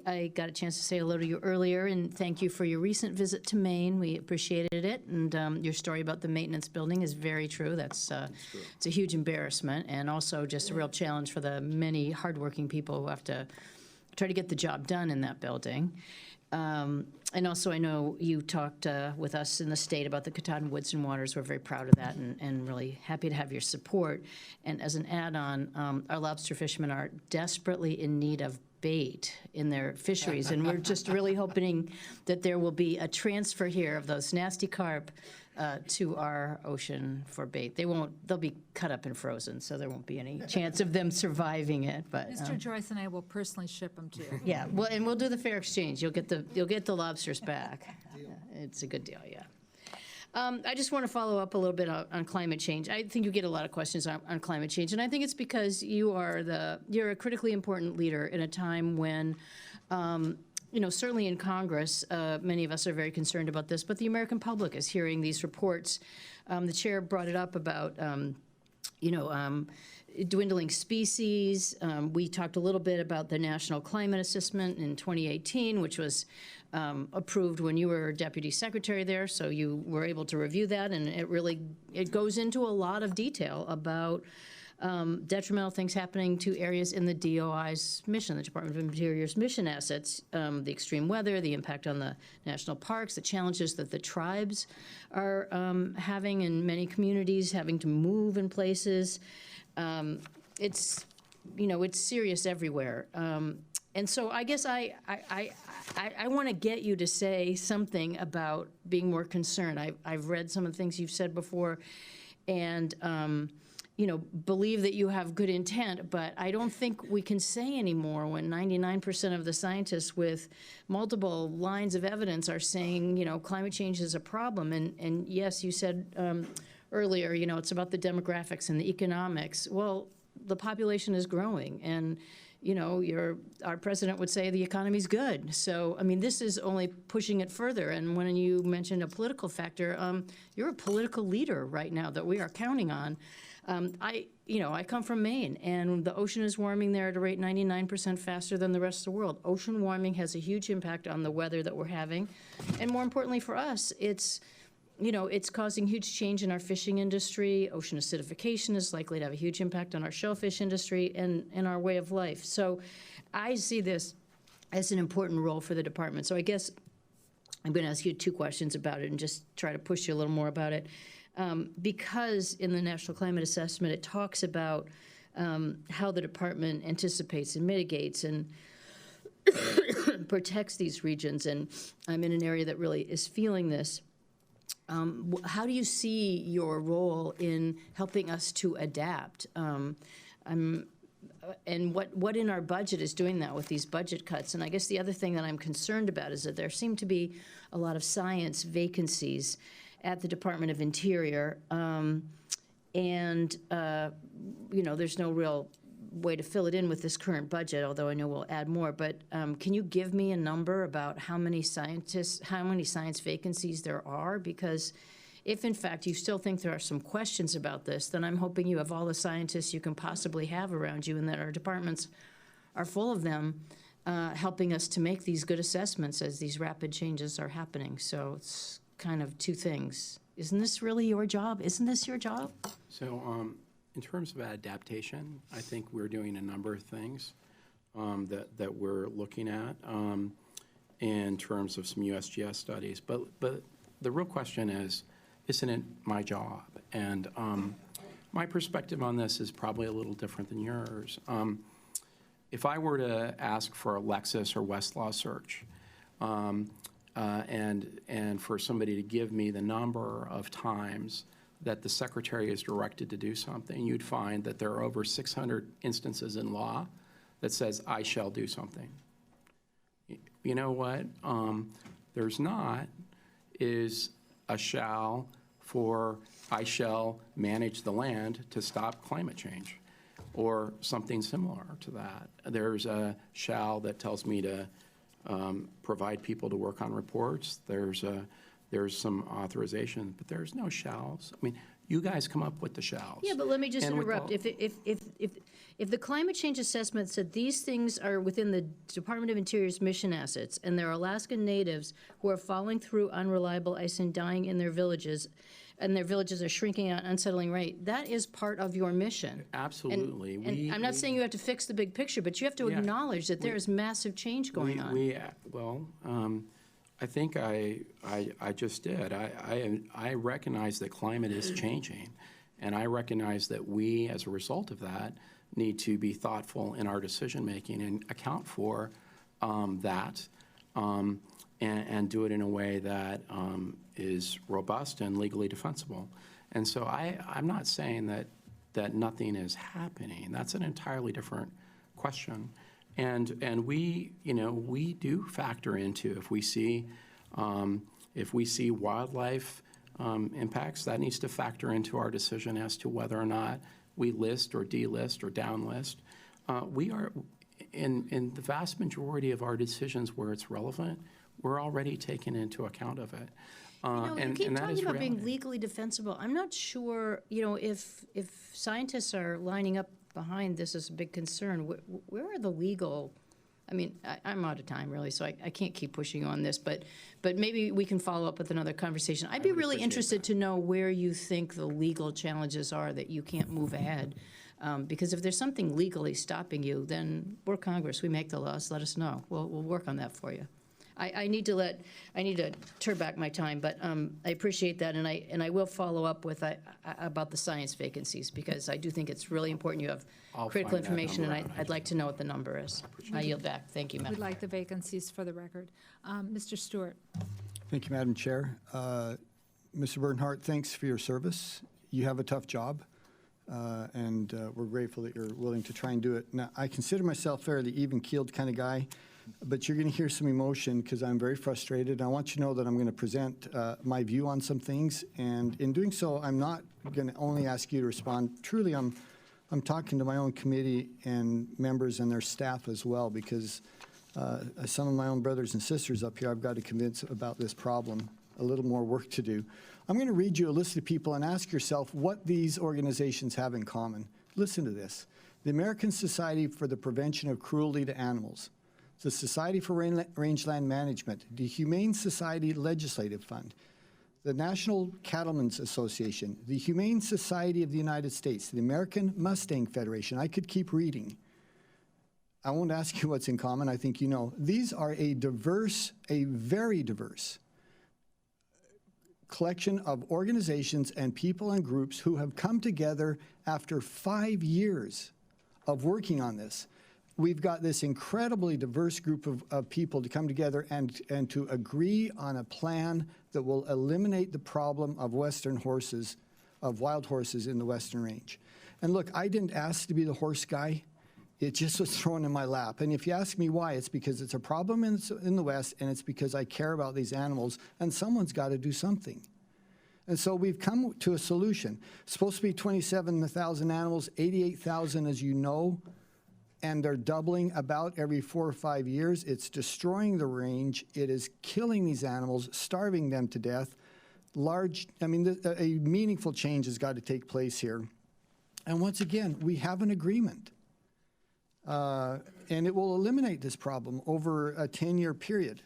I got a chance to say hello to you earlier, and thank you for your recent visit to Maine. We appreciated it, and your story about the maintenance building is very true. It's a huge embarrassment, and also just a real challenge for the many hardworking people who have to try to get the job done in that building. And also, I know you talked with us in the state about the Katahdin Woods and Waters. We're very proud of that and really happy to have your support. And as an add-on, our lobster fishermen are desperately in need of bait in their fisheries, and we're just really hoping that there will be a transfer here of those nasty carp to our ocean for bait. They'll be cut up and frozen, so there won't be any chance of them surviving it. But Mr. Joyce and I will personally ship them to you. yeah, well, and we'll do the fair exchange. You'll get the lobsters back. It's a good deal, yeah. I just want to follow up a little bit on climate change. I think you get a lot of questions on climate change, and I think it's because you're a critically important leader in a time when, certainly in Congress, many of us are very concerned about this, but the American public is hearing these reports. The chair brought it up about, dwindling species. We talked a little bit about the National Climate Assessment in 2018, which was approved when you were Deputy Secretary there, so you were able to review that, and it goes into a lot of detail about detrimental things happening to areas in the DOI's mission, the Department of Interior's mission assets, the extreme weather, the impact on the national parks, the challenges that the tribes are having in many communities, having to move in places. It's serious everywhere. And so I guess I want to get you to say something about being more concerned. I've read some of the things you've said before, and believe that you have good intent, but I don't think we can say anymore when 99% of the scientists with multiple lines of evidence are saying, climate change is a problem. And yes, you said earlier, it's about the demographics and the economics. Well, the population is growing, and our president would say the economy's good. So, this is only pushing it further. And when you mentioned a political factor, you're a political leader right now that we are counting on. I come from Maine, and the ocean is warming there at a rate 99% faster than the rest of the world. Ocean warming has a huge impact on the weather that we're having. And more importantly for us, it's causing huge change in our fishing industry. Ocean acidification is likely to have a huge impact on our shellfish industry and our way of life. So I see this as an important role for the department. So I guess I'm going to ask you two questions about it and just try to push you a little more about it. Because in the National Climate Assessment, it talks about how the department anticipates and mitigates and protects these regions. And I'm in an area that really is feeling this. How do you see your role in helping us to adapt? And what in our budget is doing that with these budget cuts? And I guess the other thing that I'm concerned about is that there seem to be a lot of science vacancies at the Department of Interior, there's no real way to fill it in with this current budget, although I know we'll add more. But can you give me a number about how many science vacancies there are? Because if, in fact, you still think there are some questions about this, then I'm hoping you have all the scientists you can possibly have around you and that our departments are full of them helping us to make these good assessments as these rapid changes are happening. So it's kind of two things. Isn't this really your job? Isn't this your job? So in terms of adaptation, I think we're doing a number of things that we're looking at in terms of some USGS studies. But the real question is, isn't it my job? And my perspective on this is probably a little different than yours. If I were to ask for a Lexis or Westlaw search, and for somebody to give me the number of times that the secretary is directed to do something, you'd find that there are over 600 instances in law that says, I shall do something. You know what there's not is a shall for I shall manage the land to stop climate change, or something similar to that. There's a shall that tells me to provide people to work on reports. There's some authorization, but there's no shalls. I mean, you guys come up with the shalls. Yeah, but let me just And with interrupt. If the climate change assessment said these things are within the Department of Interior's mission assets, and there are Alaskan natives who are falling through unreliable ice and dying in their villages, and their villages are shrinking at an unsettling rate, that is part of your mission. Absolutely. And I'm not saying you have to fix the big picture, but you have to acknowledge that there is massive change going on. I think I just did. I recognize that climate is changing, and I recognize that we, as a result of that, need to be thoughtful in our decision-making and account for that and do it in a way that is robust and legally defensible. And so I'm not saying that nothing is happening. That's an entirely different question. And we do factor into if we see wildlife impacts, that needs to factor into our decision as to whether or not we list or delist or downlist. We are in the vast majority of our decisions where it's relevant, we're already taking into account of it. You keep talking about being legally defensible. I'm not sure, if scientists are lining up behind this as a big concern, where are the legal, I'm out of time really, so I can't keep pushing you on this, but maybe we can follow up with another conversation. I'd be really interested to know where you think the legal challenges are that you can't move ahead. Because if there's something legally stopping you, then we're Congress, we make the laws, let us know. We'll work on that for you. I need to turn back my time, but I appreciate that, and I will follow up with about the science vacancies, because I do think it's really important you have critical find that information, and number out. I'd like to know what the number is. I yield back. Thank you, Madam. We'd like the vacancies for the record. Mr. Stewart. Thank you, Madam Chair. Mr. Bernhardt, thanks for your service. You have a tough job, and we're grateful that you're willing to try and do it. Now, I consider myself fairly even-keeled kind of guy, but you're going to hear some emotion because I'm very frustrated. I want you to know that I'm going to present my view on some things, and in doing so, I'm not going to only ask you to respond. Truly, I'm talking to my own committee and members and their staff as well, because some of my own brothers and sisters up here I've got to convince about this problem. A little more work to do. I'm going to read you a list of people and ask yourself what these organizations have in common. Listen to this. The American Society for the Prevention of Cruelty to Animals, the Society for Rangeland Management, the Humane Society Legislative Fund, the National Cattlemen's Association, the Humane Society of the United States, the American Mustang Federation. I could keep reading. I won't ask you what's in common. I think you know. These are a very diverse collection of organizations and people and groups who have come together after 5 years of working on this. We've got this incredibly diverse group of people to come together and to agree on a plan that will eliminate the problem of western horses, of wild horses in the Western Range. And look, I didn't ask to be the horse guy. It just was thrown in my lap. And if you ask me why, it's because it's a problem in the West, and it's because I care about these animals, and someone's got to do something. And so we've come to a solution. It's supposed to be 27,000 animals, 88,000 as you know, and they're doubling about every 4 or 5 years. It's destroying the range. It is killing these animals, starving them to death. A meaningful change has got to take place here. And once again, we have an agreement. And it will eliminate this problem over a 10-year period.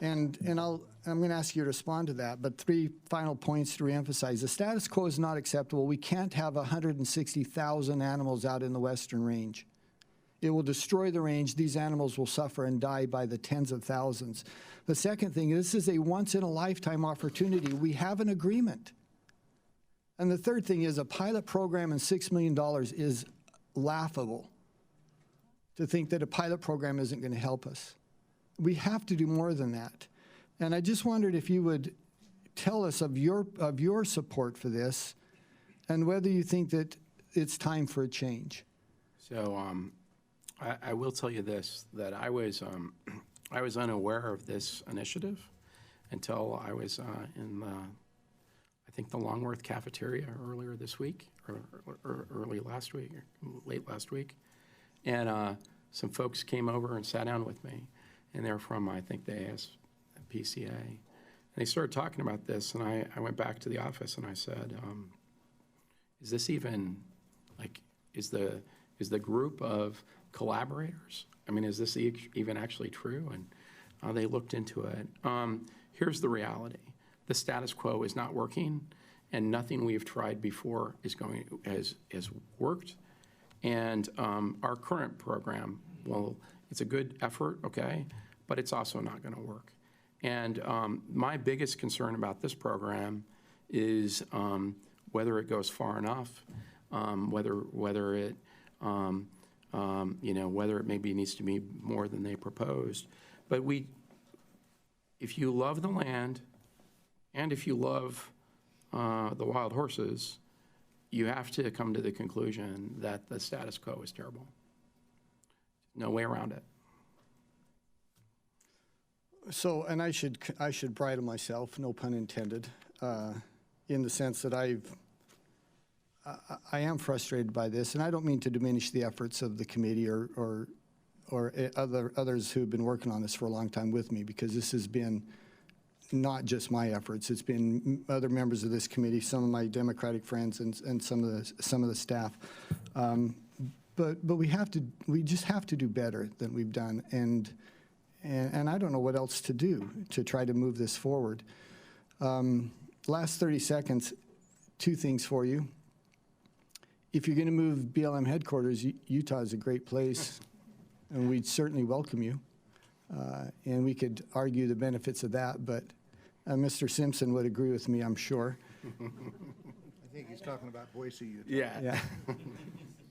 And I'm going to ask you to respond to that, but 3 final points to reemphasize. The status quo is not acceptable. We can't have 160,000 animals out in the Western Range. It will destroy the range. These animals will suffer and die by the tens of thousands. The second thing, this is a once-in-a-lifetime opportunity. We have an agreement. And the third thing is a pilot program and $6 million is laughable to think that a pilot program isn't going to help us. We have to do more than that. And I just wondered if you would tell us of your support for this and whether you think that it's time for a change. So I will tell you this, that I was unaware of this initiative until I was in the, I think, the Longworth cafeteria earlier this week, or early last week, or late last week. And some folks came over and sat down with me, and they're from, I think, the ASPCA. And they started talking about this, and I went back to the office and I said, is this even, like, is the group of collaborators, I mean, is this even actually true? And they looked into it. Here's the reality. The status quo is not working, and nothing we've tried before has worked. And our current program, well, it's a good effort, okay, but it's also not going to work. And my biggest concern about this program is whether it goes far enough, whether it whether it maybe needs to be more than they proposed. But if you love the land and if you love the wild horses, you have to come to the conclusion that the status quo is terrible. No way around it. So, and I should bridle myself, no pun intended, in the sense that I am frustrated by this, and I don't mean to diminish the efforts of the committee or others who've been working on this for a long time with me, because this has been not just my efforts. It's been other members of this committee, some of my Democratic friends, and some of the staff. But we just have to do better than we've done, and I don't know what else to do to try to move this forward. Last 30 seconds, 2 things for you. If you're going to move BLM headquarters, Utah is a great place, and we'd certainly welcome you. And we could argue the benefits of that, but Mr. Simpson would agree with me, I'm sure. I think he's talking about Boise, Utah. Yeah.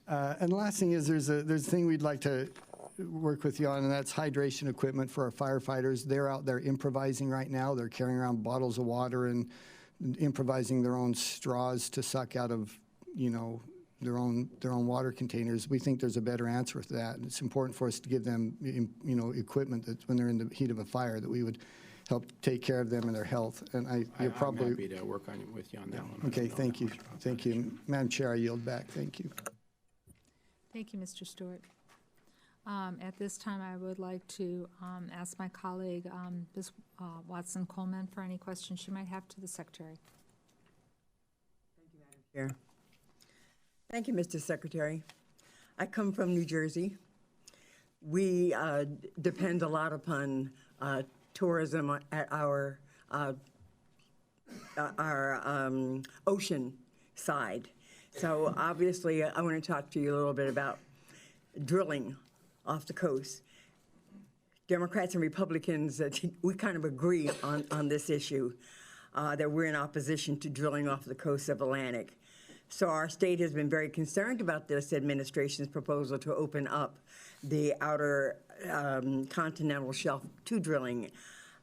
And the last thing is there's a thing we'd like to work with you on, and that's hydration equipment for our firefighters. They're out there improvising right now. They're carrying around bottles of water and improvising their own straws to suck out of, their own water containers. We think there's a better answer for that, and it's important for us to give them, equipment that when they're in the heat of a fire, that we would help take care of them and their health. And I'm happy to work with you on that one. Okay, thank you. Thank you. Madam Chair, I yield back. Thank you. Thank you, Mr. Stewart. At this time, I would like to ask my colleague, Ms. Watson-Coleman, for any questions she might have to the Secretary. Thank you, Madam Chair. Thank you, Mr. Secretary. I come from New Jersey. We depend a lot upon tourism at our ocean side. So obviously, I want to talk to you a little bit about drilling off the coast. Democrats and Republicans, we kind of agree on this issue, that we're in opposition to drilling off the coast of Atlantic. So our state has been very concerned about this administration's proposal to open up the outer continental shelf to drilling.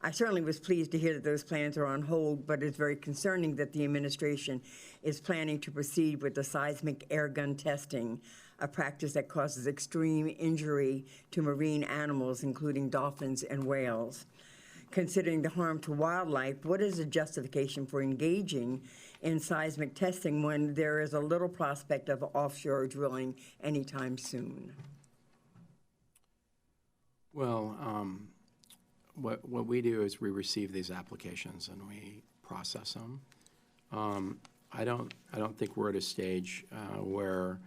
I certainly was pleased to hear that those plans are on hold, but it's very concerning that the administration is planning to proceed with the seismic air gun testing, a practice that causes extreme injury to marine animals, including dolphins and whales. Considering the harm to wildlife, what is the justification for engaging in seismic testing when there is a little prospect of offshore drilling anytime soon? Well, what we do is we receive these applications and we process them. I don't think we're at a stage where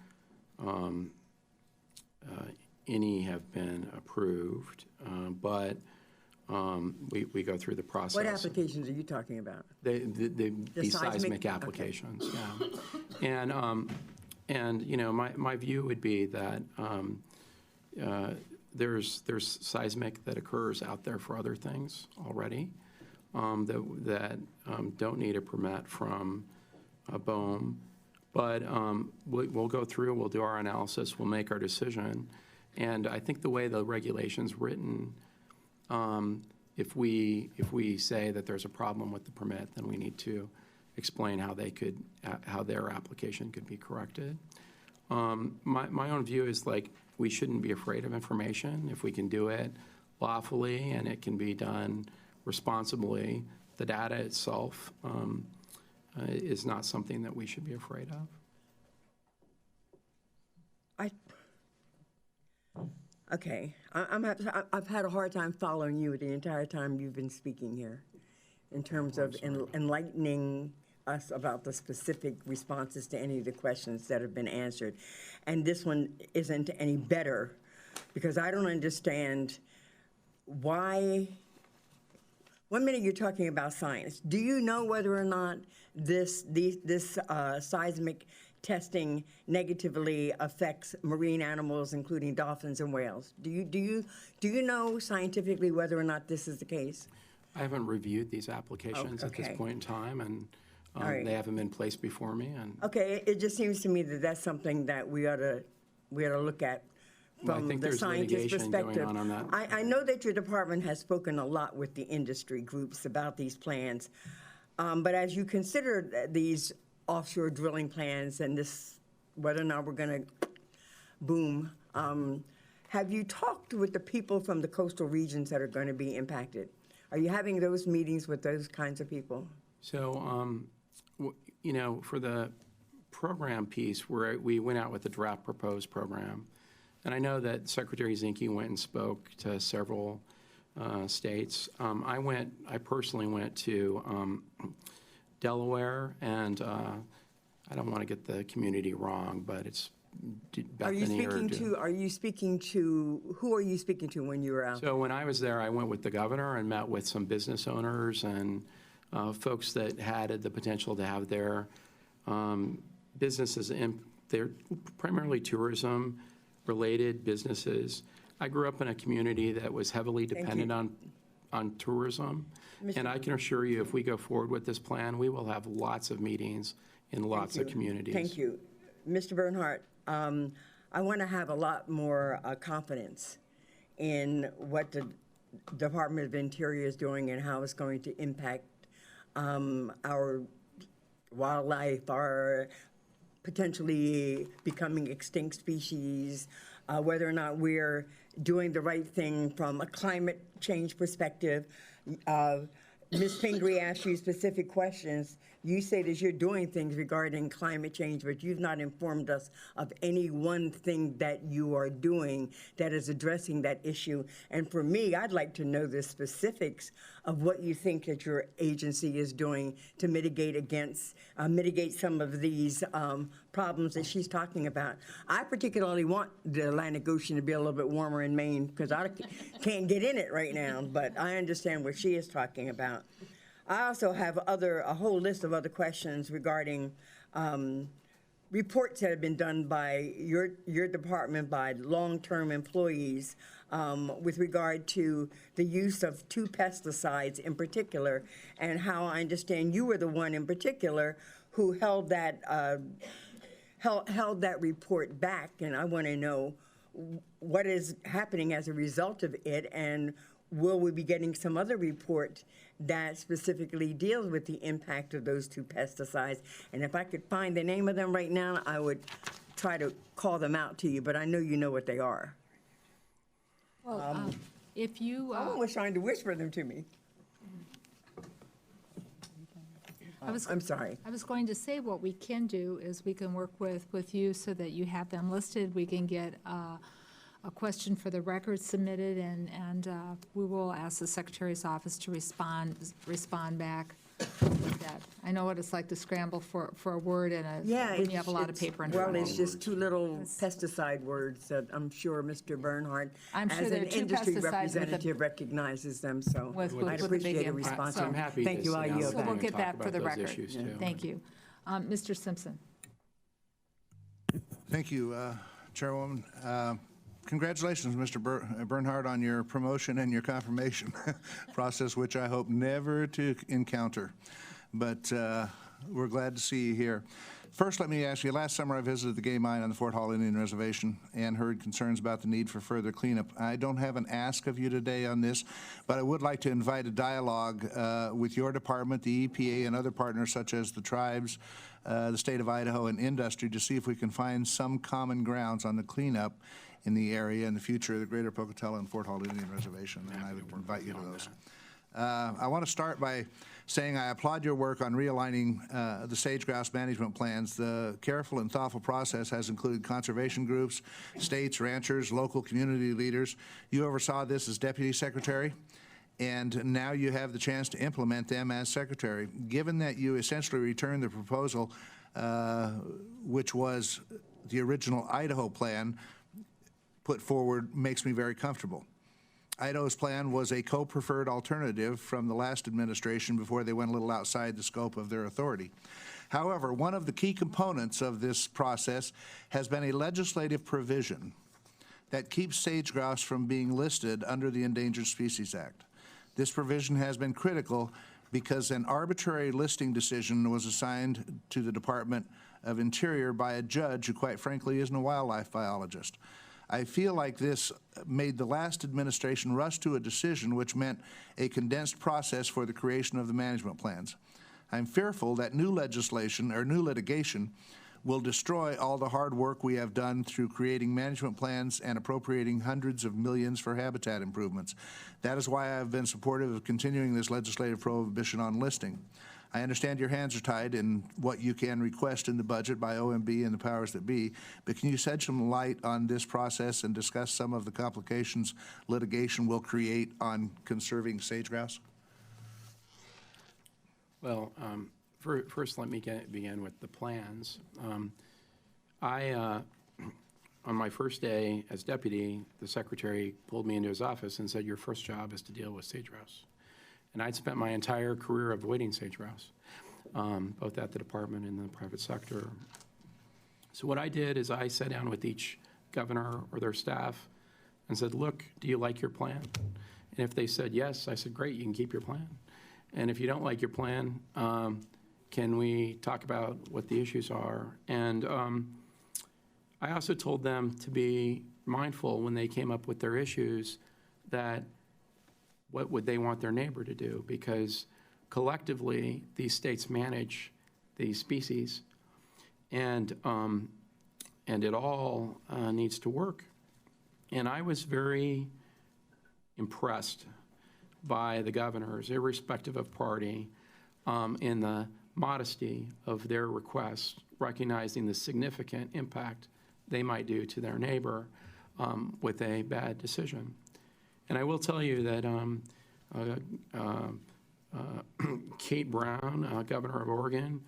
any have been approved, but we go through the process. What applications are you talking about? The The seismic seismic? applications, yeah. And, you know, my view would be that there's seismic that occurs out there for other things already that don't need a permit from a BOEM. But we'll go through, we'll do our analysis, we'll make our decision. And I think the way the regulation's written, if we say that there's a problem with the permit, then we need to explain how their application could be corrected. My own view is like, we shouldn't be afraid of information. If we can do it lawfully and it can be done responsibly, the data itself is not something that we should be afraid of. Okay, I've had a hard time following you the entire time you've been speaking here in terms of enlightening us about the specific responses to any of the questions that have been answered. And this one isn't any better because I don't understand why. One minute you're talking about science. Do you know whether or not this seismic testing negatively affects marine animals, including dolphins and whales? Do you know scientifically whether or not this is the case? I haven't reviewed these applications at this okay. point in time, and All right. they haven't been placed before me. And Okay, it just seems to me that that's something that we ought to look at Well, I from think the there's scientist's litigation going perspective. on that. I know that your department has spoken a lot with the industry groups about these plans, but as you consider these offshore drilling plans and this, whether or not we're going to boom, have you talked with the people from the coastal regions that are going to be impacted? Are you having those meetings with those kinds of people? So, you know, for the program piece, we went out with a draft proposed program. And I know that Secretary Zinke went and spoke to several states. I personally went to Delaware, and I don't want to get the community wrong, but it's Bethany Who are you speaking to when you were out? So when I was there, I went with the governor and met with some business owners and folks that had the potential to have their businesses in. They're primarily tourism-related businesses. I grew up in a community that was heavily dependent on tourism. And I can assure you, if we go forward with this plan, we will have lots of meetings in lots of communities. Thank you. Mr. Bernhardt, I want to have a lot more confidence in what the Department of Interior is doing and how it's going to impact our wildlife, our potentially becoming extinct species, whether or not we're doing the right thing from a climate change perspective. Ms. Pingree asked you specific questions. You say that you're doing things regarding climate change, but you've not informed us of any one thing that you are doing that is addressing that issue. And for me, I'd like to know the specifics of what you think that your agency is doing to mitigate some of these problems that she's talking about. I particularly want the Atlantic Ocean to be a little bit warmer in Maine because I can't get in it right now, but I understand what she is talking about. I also have a whole list of other questions regarding reports that have been done by your department by long-term employees with regard to the use of 2 pesticides in particular, and how I understand you were the one in particular who held that report back, and I want to know what is happening as a result of it, and will we be getting some other report that specifically deals with the impact of those 2 pesticides? And if I could find the name of them right now, I would try to call them out to you, but I know you know what they are. Well, if you, Someone was trying to whisper them to me. I'm sorry. I was going to say what we can do is we can work with you so that you have them listed. We can get a question for the record submitted, and we will ask the Secretary's office to respond back that. I know what it's like to scramble for a word when you have a lot of paper in front Well, of it's you. just two little pesticide words that I'm sure Mr. Bernhardt, I'm sure as there an are two industry pesticides with a- representative, recognizes them, so With I'd a big appreciate a impact. response. So I'm happy Thank to you, sit I down yield So with we'll and get talk that for about the those record. issues, too. Thank you. Mr. Simpson. Thank you, Chairwoman. Congratulations, Mr. Bernhardt, on your promotion and your confirmation process, which I hope never to encounter. But we're glad to see you here. First, let me ask you, last summer I visited the game mine on the Fort Hall Indian Reservation and heard concerns about the need for further cleanup. I don't have an ask of you today on this, but I would like to invite a dialogue with your department, the EPA, and other partners such as the tribes, the state of Idaho, and industry to see if we can find some common grounds on the cleanup in the area in the future of the Greater Pocatello and Fort Hall Indian Reservation, and I would invite you to those. I want to start by saying I applaud your work on realigning the sage-grouse management plans. The careful and thoughtful process has included conservation groups, states, ranchers, local community leaders. You oversaw this as Deputy Secretary, and now you have the chance to implement them as Secretary. Given that you essentially returned the proposal, which was the original Idaho plan, put forward, makes me very comfortable. Idaho's plan was a co-preferred alternative from the last administration before they went a little outside the scope of their authority. However, one of the key components of this process has been a legislative provision that keeps sage-grouse from being listed under the Endangered Species Act. This provision has been critical because an arbitrary listing decision was assigned to the Department of Interior by a judge who, quite frankly, isn't a wildlife biologist. I feel like this made the last administration rush to a decision which meant a condensed process for the creation of the management plans. I'm fearful that new legislation or new litigation will destroy all the hard work we have done through creating management plans and appropriating hundreds of millions for habitat improvements. That is why I have been supportive of continuing this legislative prohibition on listing. I understand your hands are tied in what you can request in the budget by OMB and the powers that be, but can you shed some light on this process and discuss some of the complications litigation will create on conserving sage-grouse? Well, first let me begin with the plans. On my first day as deputy, the secretary pulled me into his office and said, your first job is to deal with sage-grouse. And I'd spent my entire career avoiding sage-grouse, both at the department and in the private sector. So what I did is I sat down with each governor or their staff and said, look, do you like your plan? And if they said yes, I said, great, you can keep your plan. And if you don't like your plan, can we talk about what the issues are? And I also told them to be mindful when they came up with their issues that what would they want their neighbor to do? Because collectively, these states manage these species, and it all needs to work. And I was very impressed by the governors, irrespective of party, in the modesty of their requests, recognizing the significant impact they might do to their neighbor with a bad decision. And I will tell you that Kate Brown, governor of Oregon,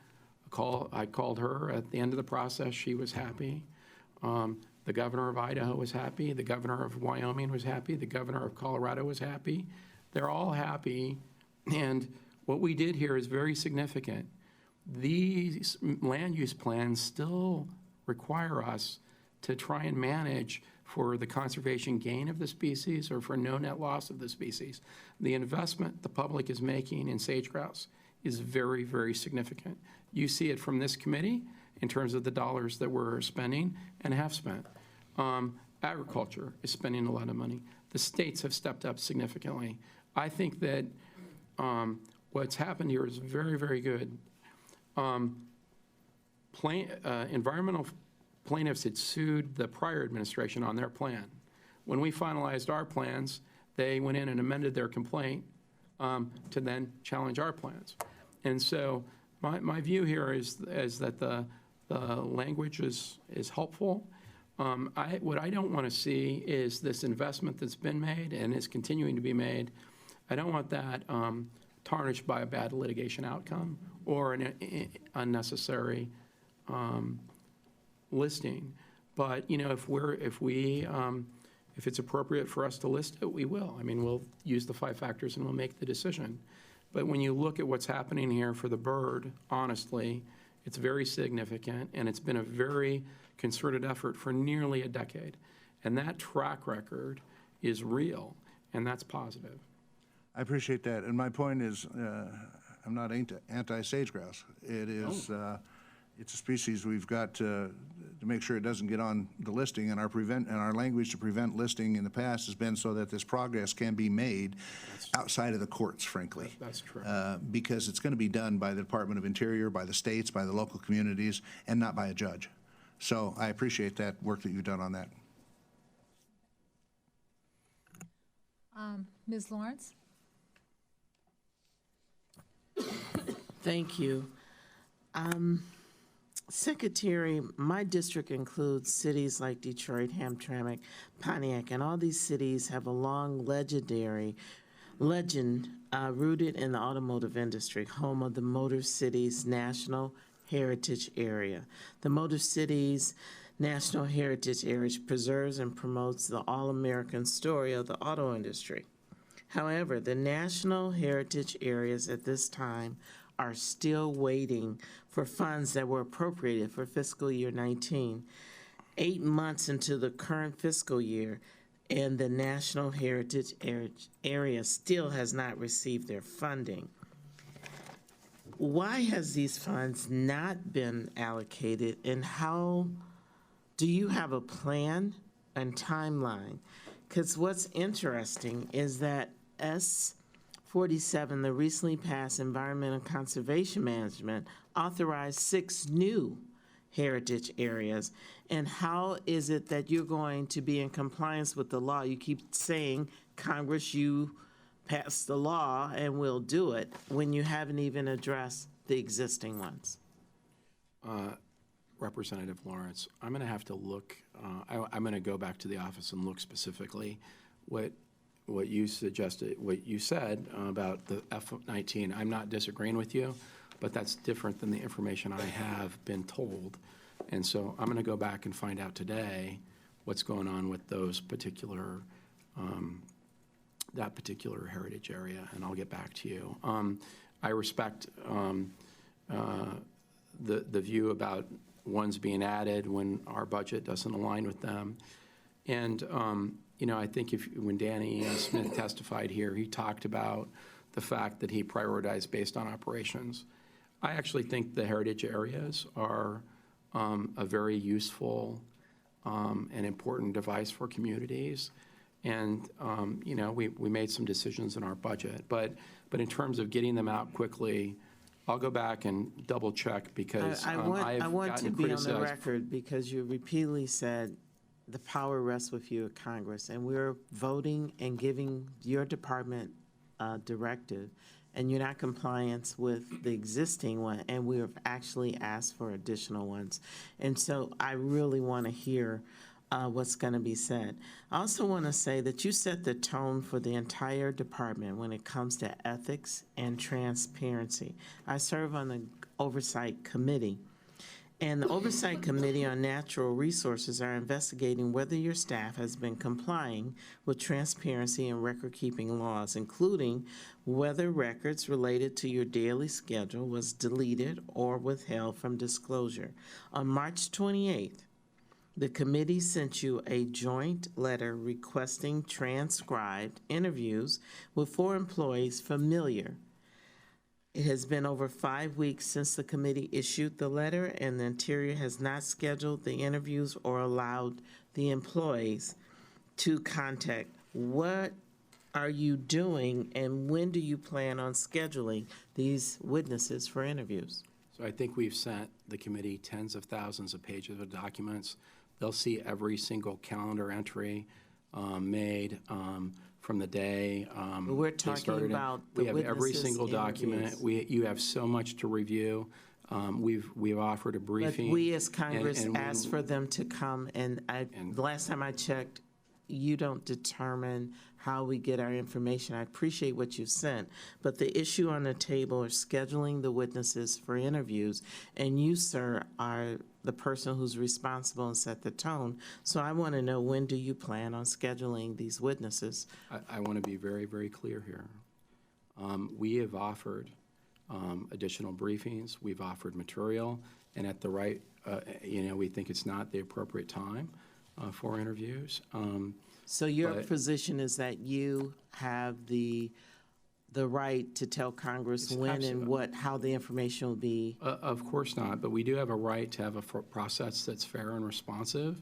I called her at the end of the process. She was happy. The governor of Idaho was happy. The governor of Wyoming was happy. The governor of Colorado was happy. They're all happy. And what we did here is very significant. These land use plans still require us to try and manage for the conservation gain of the species or for no net loss of the species. The investment the public is making in sage-grouse is very, very significant. You see it from this committee in terms of the dollars that we're spending and have spent. Agriculture is spending a lot of money. The states have stepped up significantly. I think that what's happened here is very, very good. Environmental plaintiffs had sued the prior administration on their plan. When we finalized our plans, they went in and amended their complaint to then challenge our plans. And so my view here is that the language is helpful. What I don't want to see is this investment that's been made and is continuing to be made. I don't want that tarnished by a bad litigation outcome or an unnecessary listing. But, you know, if it's appropriate for us to list it, we will. I mean, we'll use the 5 factors and we'll make the decision. But when you look at what's happening here for the bird, honestly, it's very significant, and it's been a very concerted effort for nearly a decade. And that track record is real, and that's positive. I appreciate that. And my point is, I'm not anti-sage-grouse. It is, it's a species we've got to make sure it doesn't get on the listing, and our language to prevent listing in the past has been so that this progress can be made outside of the courts, frankly. That's true. Because it's going to be done by the Department of Interior, by the states, by the local communities, and not by a judge. So I appreciate that work that you've done on that. Ms. Lawrence? Thank you. Secretary, my district includes cities like Detroit, Hamtramck, Pontiac, and all these cities have a long legend rooted in the automotive industry, home of the Motor Cities National Heritage Area. The Motor Cities National Heritage Area preserves and promotes the all-American story of the auto industry. However, the National Heritage Areas at this time are still waiting for funds that were appropriated for fiscal year 19. 8 months into the current fiscal year, and the National Heritage Area still has not received their funding. Why has these funds not been allocated, and how do you have a plan and timeline? Because what's interesting is that S47, the recently passed Environmental Conservation Management, authorized 6 new heritage areas. And how is it that you're going to be in compliance with the law? You keep saying, Congress, you passed the law and we'll do it, when you haven't even addressed the existing ones. Representative Lawrence, I'm going to have to look, I'm going to go back to the office and look specifically what you suggested, what you said about the F-19. I'm not disagreeing with you, but that's different than the information I have been told. And so I'm going to go back and find out today what's going on with those particular, that particular heritage area, and I'll get back to you. I respect the view about ones being added when our budget doesn't align with them. And, you know, I think when Danny Smith testified here, he talked about the fact that he prioritized based on operations. I actually think the heritage areas are a very useful and important device for communities. And, you know, we made some decisions in our budget. But in terms of getting them out quickly, I'll go back and double check because I want to be on the record because you repeatedly said the power rests with you at Congress, and we're voting and giving your department a directive, and you're not compliant with the existing one, and we have actually asked for additional ones. And so I really want to hear what's going to be said. I also want to say that you set the tone for the entire department when it comes to ethics and transparency. I serve on the Oversight Committee, and the Oversight Committee on Natural Resources are investigating whether your staff has been complying with transparency and record-keeping laws, including whether records related to your daily schedule was deleted or withheld from disclosure. On March 28th, the committee sent you a joint letter requesting transcribed interviews with 4 employees familiar. It has been over 5 weeks since the committee issued the letter, and the Interior has not scheduled the interviews or allowed the employees to contact. What are you doing, and when do you plan on scheduling these witnesses for interviews? So I think we've sent the committee tens of thousands of pages of documents. They'll see every single calendar entry made from the day We're talking about the We have every witnesses' single document. interviews. You have so much to review. We've offered a But briefing. we as Congress and asked for them to come, and the last time I checked, you don't determine how we get our information. I appreciate what you've sent, but the issue on the table is scheduling the witnesses for interviews, and you, sir, are the person who's responsible and set the tone. So I want to know, when do you plan on scheduling these witnesses? I want to be very, very clear here. We have offered additional briefings, we've offered material, and at the right, we think it's not the appropriate time for interviews. So your But- position is that you have the right to tell Congress Yes, when and absolutely. how the information will be? Of course not, but we do have a right to have a process that's fair and responsive.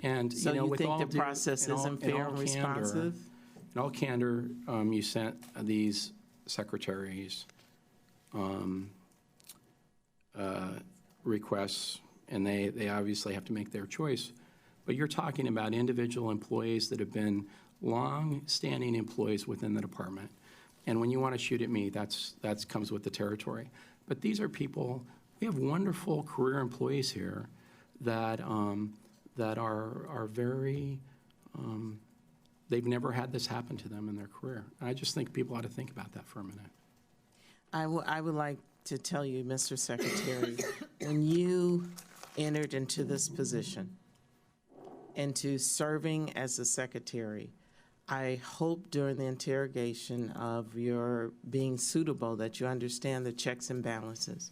And, So you with think all the due- process in all- isn't in fair all and candor- responsive? In all candor, you sent these secretaries requests, and they obviously have to make their choice. But you're talking about individual employees that have been long-standing employees within the department. And when you want to shoot at me, that comes with the territory. But these are people, we have wonderful career employees here that are very, they've never had this happen to them in their career. And I just think people ought to think about that for a minute. I would like to tell you, Mr. Secretary, when you entered into this position, into serving as a secretary, I hope during the interrogation of your being suitable that you understand the checks and balances.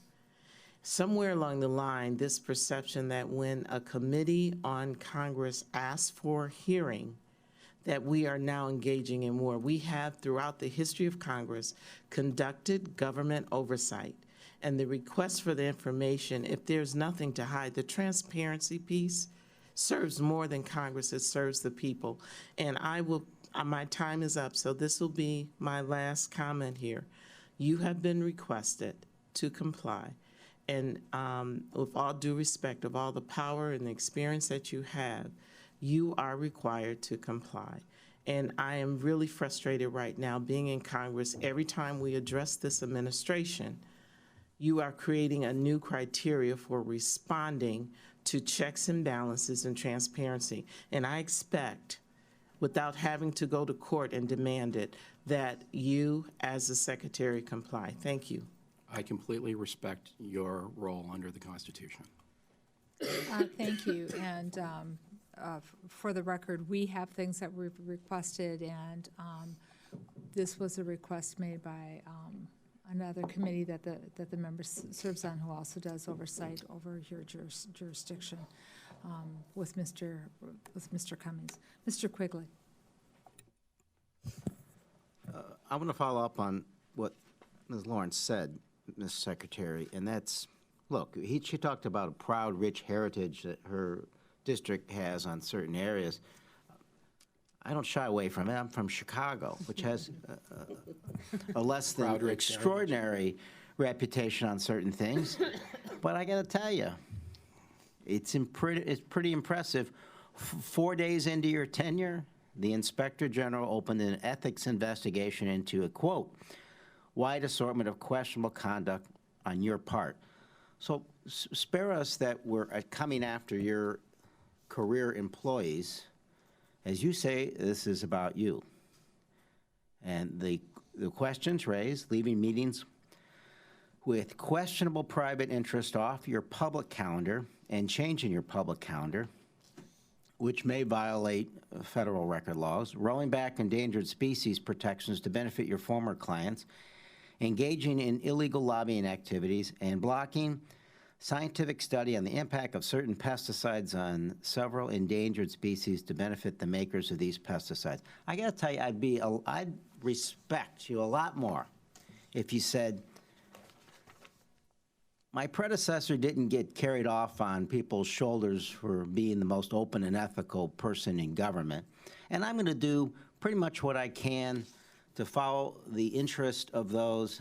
Somewhere along the line, this perception that when a committee on Congress asks for a hearing, that we are now engaging in war. We have, throughout the history of Congress, conducted government oversight. And the request for the information, if there's nothing to hide, the transparency piece serves more than Congress, it serves the people. And my time is up, so this will be my last comment here. You have been requested to comply. And with all due respect of all the power and the experience that you have, you are required to comply. And I am really frustrated right now being in Congress. Every time we address this administration, you are creating a new criteria for responding to checks and balances and transparency. And I expect, without having to go to court and demand it, that you, as the secretary, comply. Thank you. I completely respect your role under the Constitution. Thank you, and for the record, we have things that we've requested, and this was a request made by another committee that the member serves on, who also does oversight over your jurisdiction with Mr. Cummings. Mr. Quigley. I want to follow up on what Ms. Lawrence said, Ms. Secretary, and that's, look, she talked about a proud, rich heritage that her district has on certain areas. I don't shy away from it. I'm from Chicago, which has a less than Proud, rich extraordinary reputation on certain things. But I got to tell you, it's pretty impressive. 4 days into your tenure, the Inspector General opened an ethics investigation into a, quote, wide assortment of questionable conduct on your part. So spare us that we're coming after your career employees. As you say, this is about you. And the questions raised, leaving meetings with questionable private interest off your public calendar and changing your public calendar, which may violate federal record laws, rolling back endangered species protections to benefit your former clients, engaging in illegal lobbying activities, and blocking scientific study on the impact of certain pesticides on several endangered species to benefit the makers of these pesticides. I got to tell you, I'd respect you a lot more if you said, my predecessor didn't get carried off on people's shoulders for being the most open and ethical person in government, and I'm going to do pretty much what I can to follow the interest of those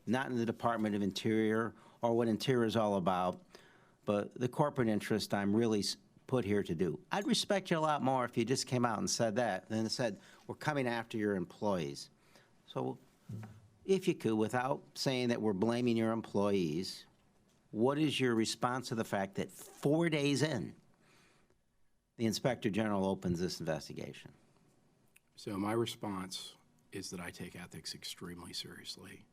not in the Department of Interior or what Interior is all about, but the corporate interest I'm really put here to do. I'd respect you a lot more if you just came out and said that, than said, we're coming after your employees. So if you could, without saying that we're blaming your employees, what is your response to the fact that 4 days in, the Inspector General opens this investigation? So my response is that I take ethics extremely seriously.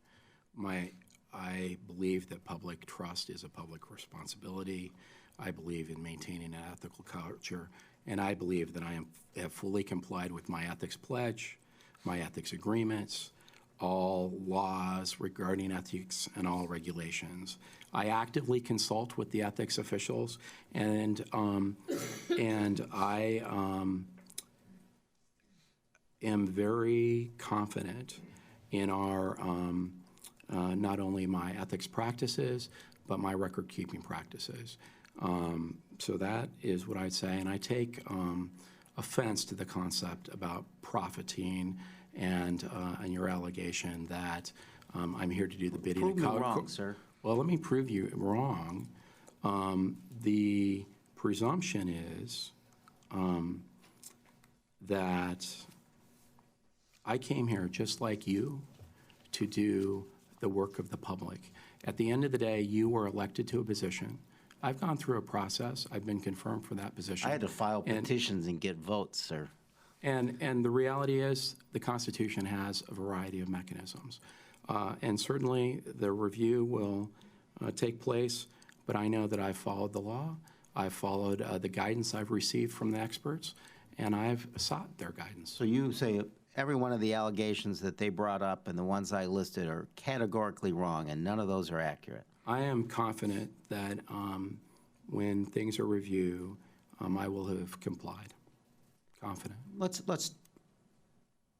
I believe that public trust is a public responsibility. I believe in maintaining an ethical culture, and I believe that I have fully complied with my ethics pledge, my ethics agreements, all laws regarding ethics, and all regulations. I actively consult with the ethics officials, and I am very confident in our not only my ethics practices, but my record-keeping practices. So that is what I'd say, and I take offense to the concept about profiting and your allegation that I'm here to do the bidding of Prove me wrong, sir. Well, let me prove you wrong. The presumption is that I came here just like you to do the work of the public. At the end of the day, you were elected to a position. I've gone through a process. I've been confirmed for that position. I had to file petitions and get votes, sir. And the reality is, the Constitution has a variety of mechanisms. And certainly, the review will take place, but I know that I've followed the law. I've followed the guidance I've received from the experts, and I've sought their guidance. So you say every one of the allegations that they brought up and the ones I listed are categorically wrong, and none of those are accurate? I am confident that when things are reviewed, I will have complied. Confident.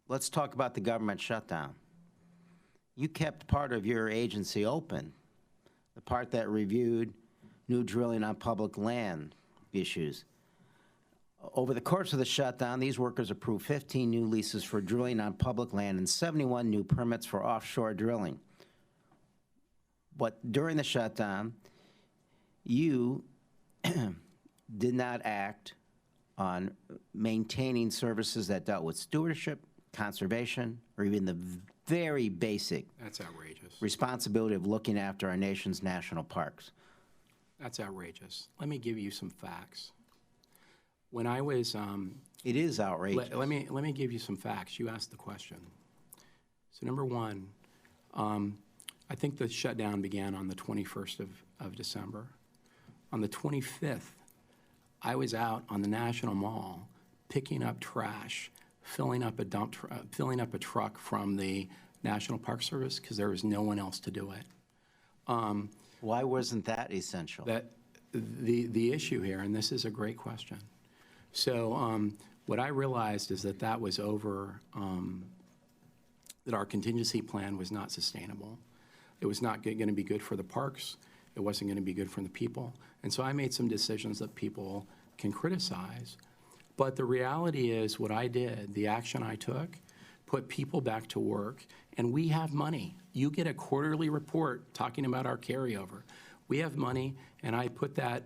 Let's talk about the government shutdown. You kept part of your agency open, the part that reviewed new drilling on public land issues. Over the course of the shutdown, these workers approved 15 new leases for drilling on public land and 71 new permits for offshore drilling. But during the shutdown, you did not act on maintaining services that dealt with stewardship, conservation, or even the very basic That's outrageous. responsibility of looking after our nation's national parks. That's outrageous. Let me give you some facts. When I was, It is outrageous. let me give you some facts. You asked the question. So number one, I think the shutdown began on the 21st of December. On the 25th, I was out on the National Mall picking up trash, filling up a truck from the National Park Service because there was no one else to do it. Why wasn't that essential? That the issue here, and this is a great question. So what I realized is that was over, that our contingency plan was not sustainable. It was not going to be good for the parks. It wasn't going to be good for the people. And so I made some decisions that people can criticize. But the reality is what I did, the action I took, put people back to work, and we have money. You get a quarterly report talking about our carryover. We have money, and I put that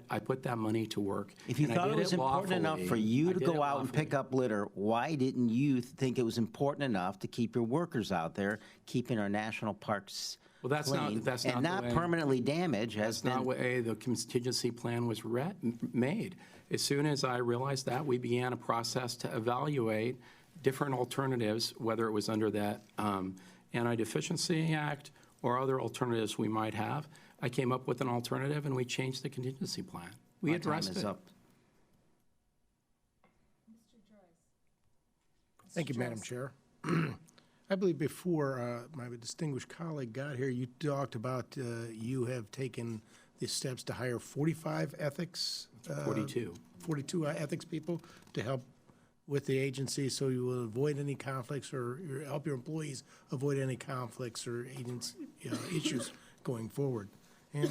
money to work. If you and I thought did it was important enough lawfully. for you I to did go it out and pick lawfully. up litter, why didn't you think it was important enough to keep your workers out there, keeping our national parks Well, that's not- clean that's not and the not way- permanently damaged? That's not the way the contingency plan was made. As soon as I realized that, we began a process to evaluate different alternatives, whether it was under that Anti-Deficiency Act or other alternatives we might have. I came up with an alternative, and we changed the contingency plan. We My time addressed is it. up. Thank you, Madam Chair. I believe before my distinguished colleague got here, you talked about you have taken the steps to hire 45 ethics. 42. 42 ethics people to help with the agency, so you will avoid any conflicts or help your employees avoid any conflicts or issues going forward. And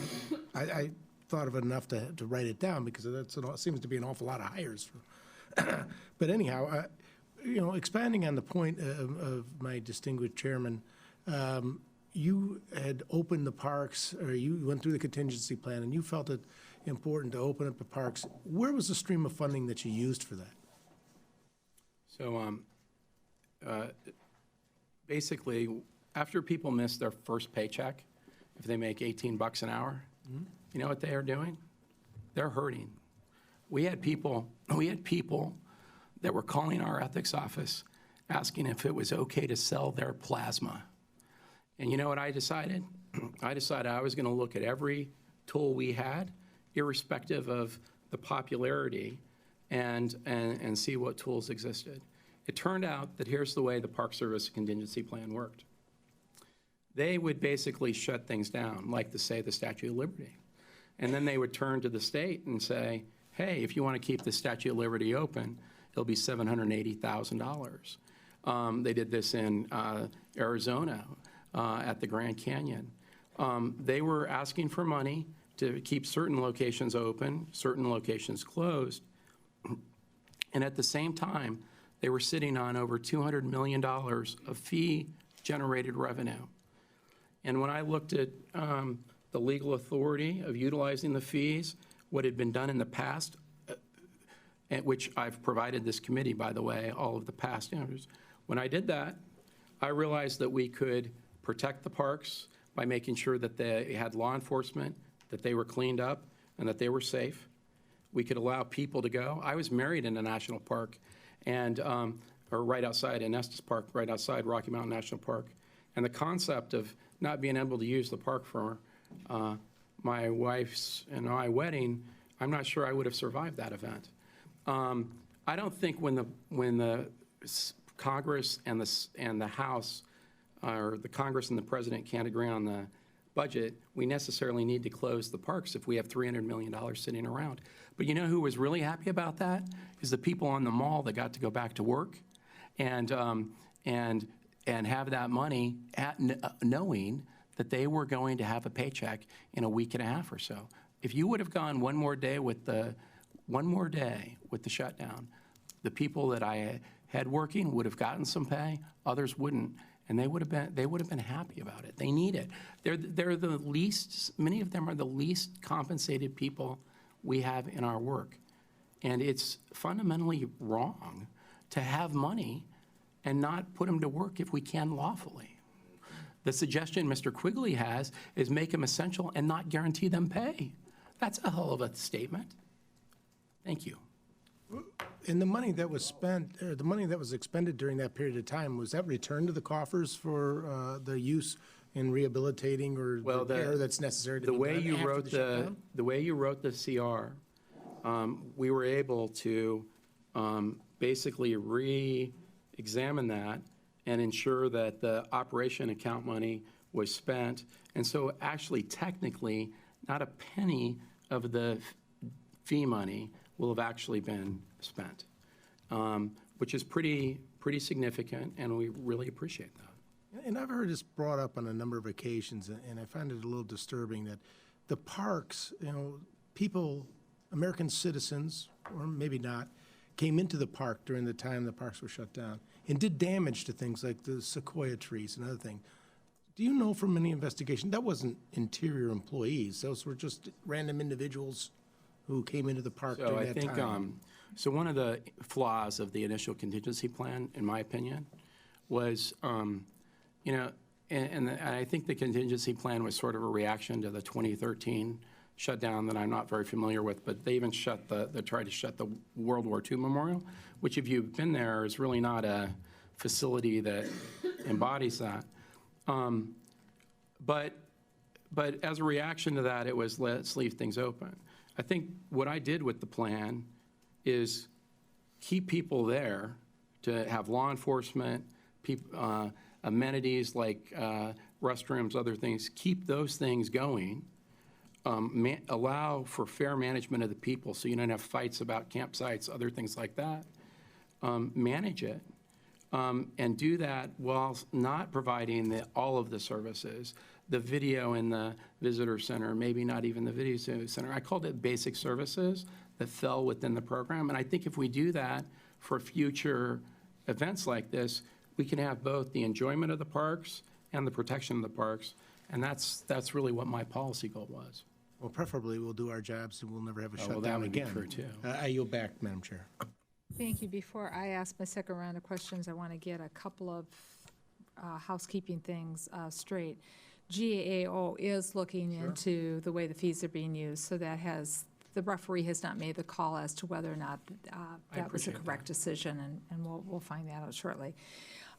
I thought of enough to write it down because that seems to be an awful lot of hires. But anyhow, expanding on the point of my distinguished chairman, you had opened the parks, or you went through the contingency plan, and you felt it important to open up the parks. Where was the stream of funding that you used for that? So basically, after people miss their first paycheck, if they make $18 an hour, you know what they are doing? They're hurting. We had people that were calling our ethics office asking if it was okay to sell their plasma. And you know what I decided? I decided I was going to look at every tool we had, irrespective of the popularity, and see what tools existed. It turned out that here's the way the Park Service contingency plan worked. They would basically shut things down, like the Statue of Liberty. And then they would turn to the state and say, hey, if you want to keep the Statue of Liberty open, it'll be $780,000. They did this in Arizona at the Grand Canyon. They were asking for money to keep certain locations open, certain locations closed. And at the same time, they were sitting on over $200 million of fee-generated revenue. And when I looked at the legal authority of utilizing the fees, what had been done in the past, which I've provided this committee, by the way, all of the past owners, when I did that, I realized that we could protect the parks by making sure that they had law enforcement, that they were cleaned up, and that they were safe. We could allow people to go. I was married in a national park, and or right outside in Estes Park, right outside Rocky Mountain National Park. And the concept of not being able to use the park for my wife's and my wedding, I'm not sure I would have survived that event. I don't think when the Congress and the House, or the Congress and the President can't agree on the budget, we necessarily need to close the parks if we have $300 million sitting around. But you know who was really happy about that? Is the people on the mall that got to go back to work and have that money knowing that they were going to have a paycheck in a week and a half or so. If you would have gone one more day with the shutdown, the people that I had working would have gotten some pay, others wouldn't, and they would have been happy about it. They need it. They're the least, many of them are the least compensated people we have in our work. And it's fundamentally wrong to have money and not put them to work if we can lawfully. The suggestion Mr. Quigley has is make them essential and not guarantee them pay. That's a hell of a statement. Thank you. And the money that was spent, or the money that was expended during that period of time, was that returned to the coffers for the use in rehabilitating or the care that's necessary to be done after the shutdown? The way you wrote the CR, we were able to basically re-examine that and ensure that the operation account money was spent. And so actually, technically, not a penny of the fee money will have actually been spent, which is pretty significant, and we really appreciate that. And I've heard this brought up on a number of occasions, and I find it a little disturbing that the parks, people, American citizens, or maybe not, came into the park during the time the parks were shut down and did damage to things like the sequoia trees and other things. Do you know from any investigation, that wasn't interior employees, those were just random individuals who came into the park So during I that think, time? so one of the flaws of the initial contingency plan, in my opinion, was, and I think the contingency plan was sort of a reaction to the 2013 shutdown that I'm not very familiar with, but they even they tried to shut the World War II Memorial, which if you've been there is really not a facility that embodies that. But as a reaction to that, it was let's leave things open. I think what I did with the plan is keep people there to have law enforcement, amenities like restrooms, other things, keep those things going, allow for fair management of the people so you don't have fights about campsites, other things like that, manage it, and do that while not providing all of the services, the video in the visitor center, maybe not even the video center. I called it basic services that fell within the program. And I think if we do that for future events like this, we can have both the enjoyment of the parks and the protection of the parks. And that's really what my policy goal was. Well, preferably we'll do our jobs and we'll never have a Oh, well, that shutdown would be again. true, too. I yield back, Madam Chair. Thank you. Before I ask my second round of questions, I want to get a couple of housekeeping things straight. GAO is looking into the way the fees are being used, so that has the referee has not made the call as to whether or not that was a appreciate correct decision, and we'll find that out shortly.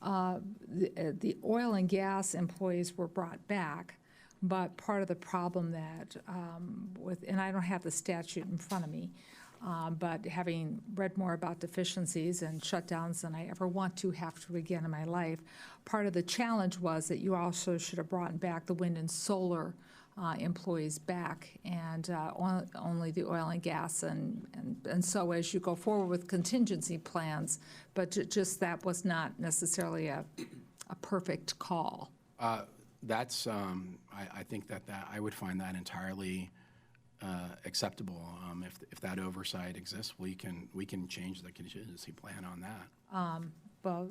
The oil and gas employees were brought back, but part of the problem that and I don't have the statute in front of me, but having read more about deficiencies and shutdowns than I ever want to have to again in my life, part of the challenge was that you also should have brought back the wind and solar employees back, and only the oil and gas, and so as you go forward with contingency plans, but just that was not necessarily a perfect call. That's, I think that I would find that entirely acceptable. If that oversight exists, we can change the contingency plan on that. Well,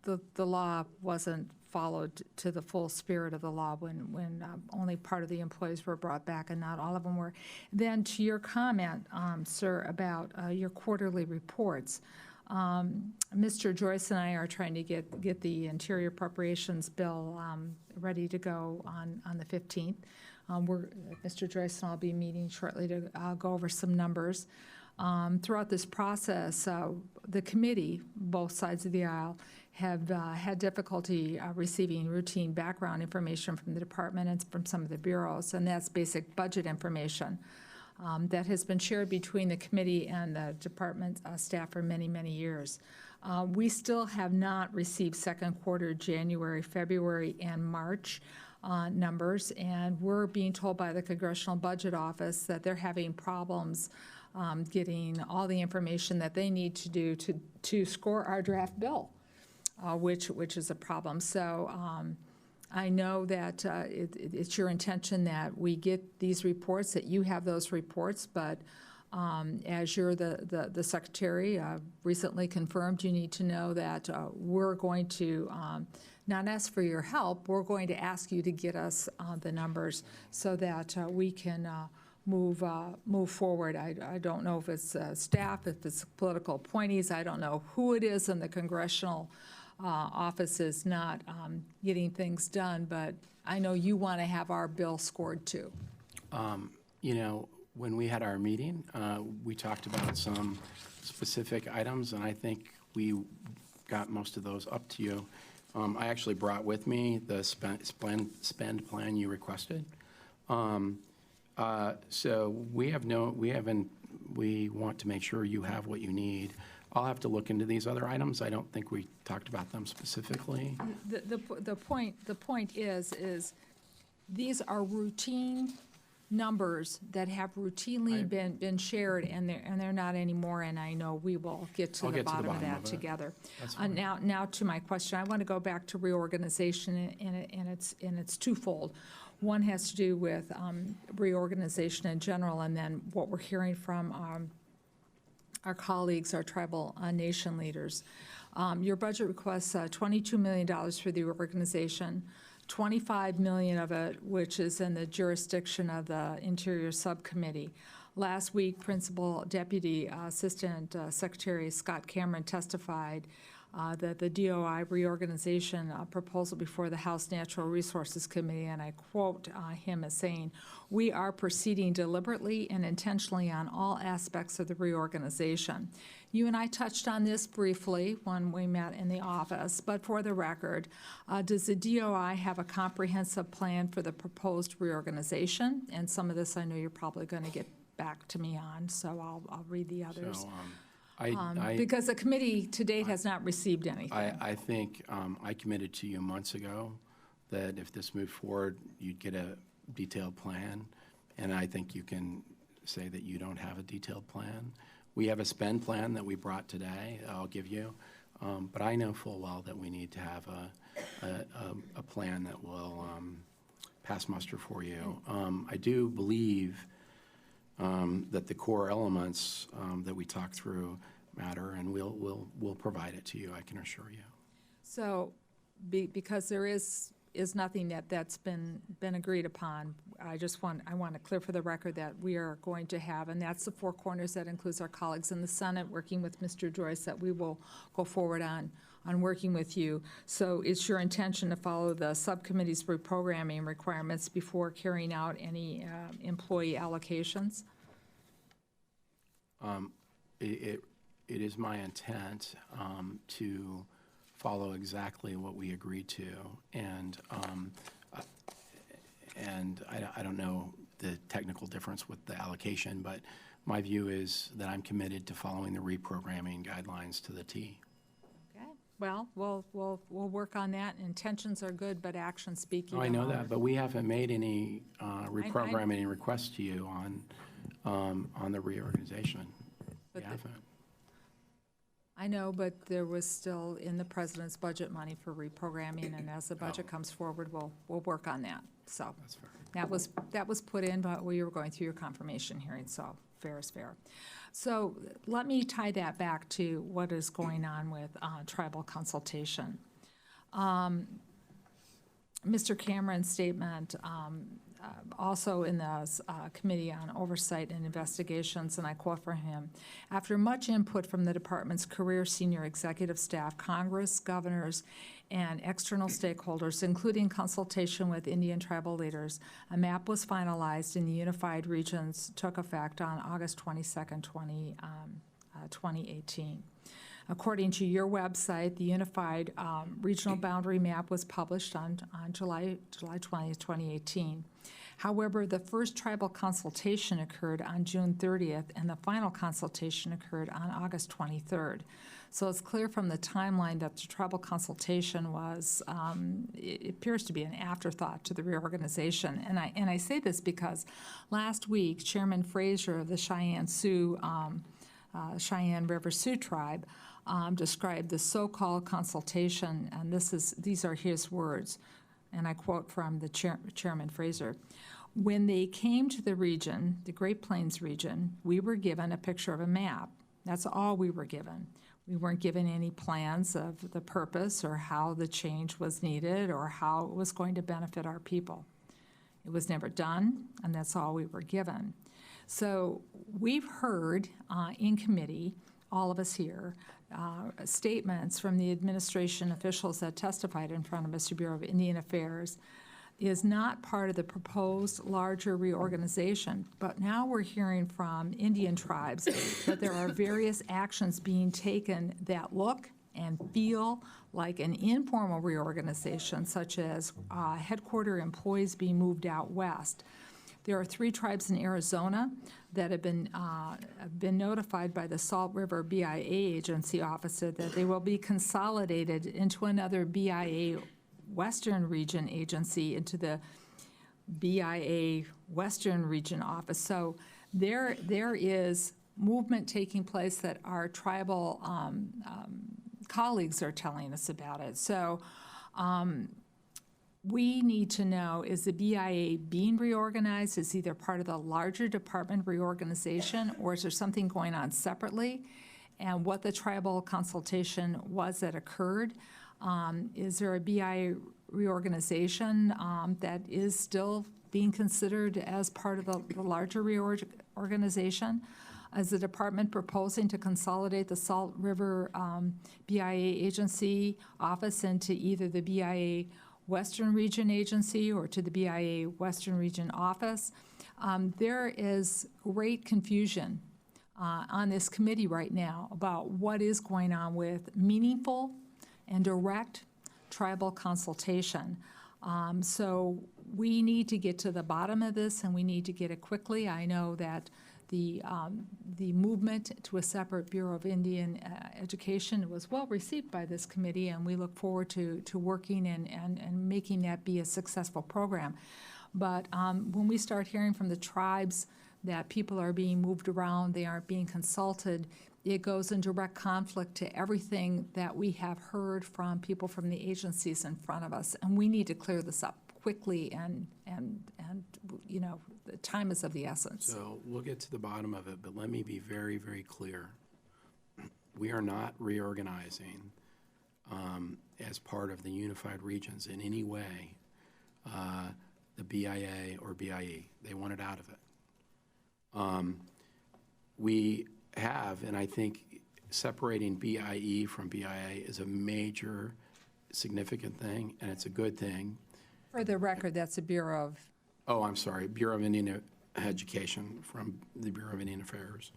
the law wasn't followed to the full spirit of the law when only part of the employees were brought back and not all of them were. Then to your comment, sir, about your quarterly reports, Mr. Joyce and I are trying to get the Interior Appropriations Bill ready to go on the 15th. Mr. Joyce and I will be meeting shortly to go over some numbers. Throughout this process, the committee, both sides of the aisle, have had difficulty receiving routine background information from the department and from some of the bureaus, and that's basic budget information that has been shared between the committee and the department staff for many, many years. We still have not received second quarter January, February, and March numbers, and we're being told by the Congressional Budget Office that they're having problems getting all the information that they need to do to score our draft bill, which is a problem. So I know that it's your intention that we get these reports, that you have those reports, but as you're the secretary, recently confirmed, you need to know that we're going to not ask for your help, we're going to ask you to get us the numbers so that we can move forward. I don't know if it's staff, if it's political appointees, I don't know who it is in the congressional office is not getting things done, but I know you want to have our bill scored too. You know, when we had our meeting, we talked about some specific items, and I think we got most of those up to you. I actually brought with me the spend plan you requested. So we want to make sure you have what you need. I'll have to look into these other items. I don't think we talked about them specifically. The point is these are routine numbers that have routinely been shared, and they're not anymore, and I know we will get to the bottom of that together. Now to my question, I want to go back to reorganization, and it's twofold. One has to do with reorganization in general, and then what we're hearing from our colleagues, our tribal nation leaders. Your budget requests $22 million for the organization, $25 million of it, which is in the jurisdiction of the Interior Subcommittee. Last week, Principal Deputy Assistant Secretary Scott Cameron testified that the DOI reorganization proposal before the House Natural Resources Committee, and I quote him as saying, "We are proceeding deliberately and intentionally on all aspects of the reorganization." You and I touched on this briefly when we met in the office, but for the record, does the DOI have a comprehensive plan for the proposed reorganization? And some of this I know you're probably going to get back to me on, so I'll read the others. So, because the committee to date has not received anything. I think I committed to you months ago that if this moved forward, you'd get a detailed plan, and I think you can say that you don't have a detailed plan. We have a spend plan that we brought today, I'll give you, but I know full well that we need to have a plan that will pass muster for you. I do believe that the core elements that we talked through matter, and we'll provide it to you, I can assure you. So, because there is is nothing that's been agreed upon. I want to clear for the record that we are going to have, and that's the four corners, that includes our colleagues in the Senate, working with Mr. Joyce, that we will go forward on working with you. So it's your intention to follow the subcommittee's reprogramming requirements before carrying out any employee allocations? It is my intent to follow exactly what we agreed to, and I don't know the technical difference with the allocation, but my view is that I'm committed to following the reprogramming guidelines to the T. Okay, well, we'll work on that. Intentions are good, but actions speak. Oh, I know that, but we haven't made any reprogramming requests to you on the reorganization. We haven't. I know, but there was still in the president's budget money for reprogramming, and as the budget comes forward, we'll work on that. So That's fair. that was put in, but we were going through your confirmation hearing, so fair is fair. So let me tie that back to what is going on with tribal consultation. Mr. Cameron's statement, also in the Committee on Oversight and Investigations, and I quote from him, "After much input from the department's career senior executive staff, Congress, governors, and external stakeholders, including consultation with Indian tribal leaders, a map was finalized in the unified regions, took effect on August 22nd, 2018. According to your website, the unified regional boundary map was published on July 20th, 2018. However, the first tribal consultation occurred on June 30th, and the final consultation occurred on August 23rd. So it's clear from the timeline that the tribal consultation was, it appears to be an afterthought to the reorganization. And I say this because last week, Chairman Fraser of the Cheyenne River Sioux Tribe described the so-called consultation, and these are his words, and I quote from the Chairman Fraser. "When they came to the region, the Great Plains region, we were given a picture of a map. That's all we were given. We weren't given any plans of the purpose or how the change was needed or how it was going to benefit our people. It was never done, and that's all we were given." So we've heard in committee, all of us here, statements from the administration officials that testified in front of Mr. Bureau of Indian Affairs is not part of the proposed larger reorganization. But now we're hearing from Indian tribes that there are various actions being taken that look and feel like an informal reorganization, such as headquarter employees being moved out west. There are 3 tribes in Arizona that have been notified by the Salt River BIA agency officer that they will be consolidated into another BIA Western Region agency, into the BIA Western Region office. So there is movement taking place that our tribal colleagues are telling us about it. So we need to know, is the BIA being reorganized? Is either part of the larger department reorganization, or is there something going on separately? And what the tribal consultation was that occurred. Is there a BIA reorganization that is still being considered as part of the larger reorganization? Is the department proposing to consolidate the Salt River BIA agency office into either the BIA Western Region agency or to the BIA Western Region office? There is great confusion on this committee right now about what is going on with meaningful and direct tribal consultation. So we need to get to the bottom of this, and we need to get it quickly. I know that the movement to a separate Bureau of Indian Education was well received by this committee, and we look forward to working and making that be a successful program. But when we start hearing from the tribes that people are being moved around, they aren't being consulted, it goes in direct conflict to everything that we have heard from people from the agencies in front of us. And we need to clear this up quickly, and you know, the time is of the essence. So we'll get to the bottom of it, but let me be very, very clear. We are not reorganizing as part of the unified regions in any way the BIA or BIE. They want it out of it. We have, and I think separating BIE from BIA is a major significant thing, and it's a good thing. For the record, that's a Bureau of, Oh, I'm sorry, Bureau of Indian Education from the Bureau of Indian Affairs.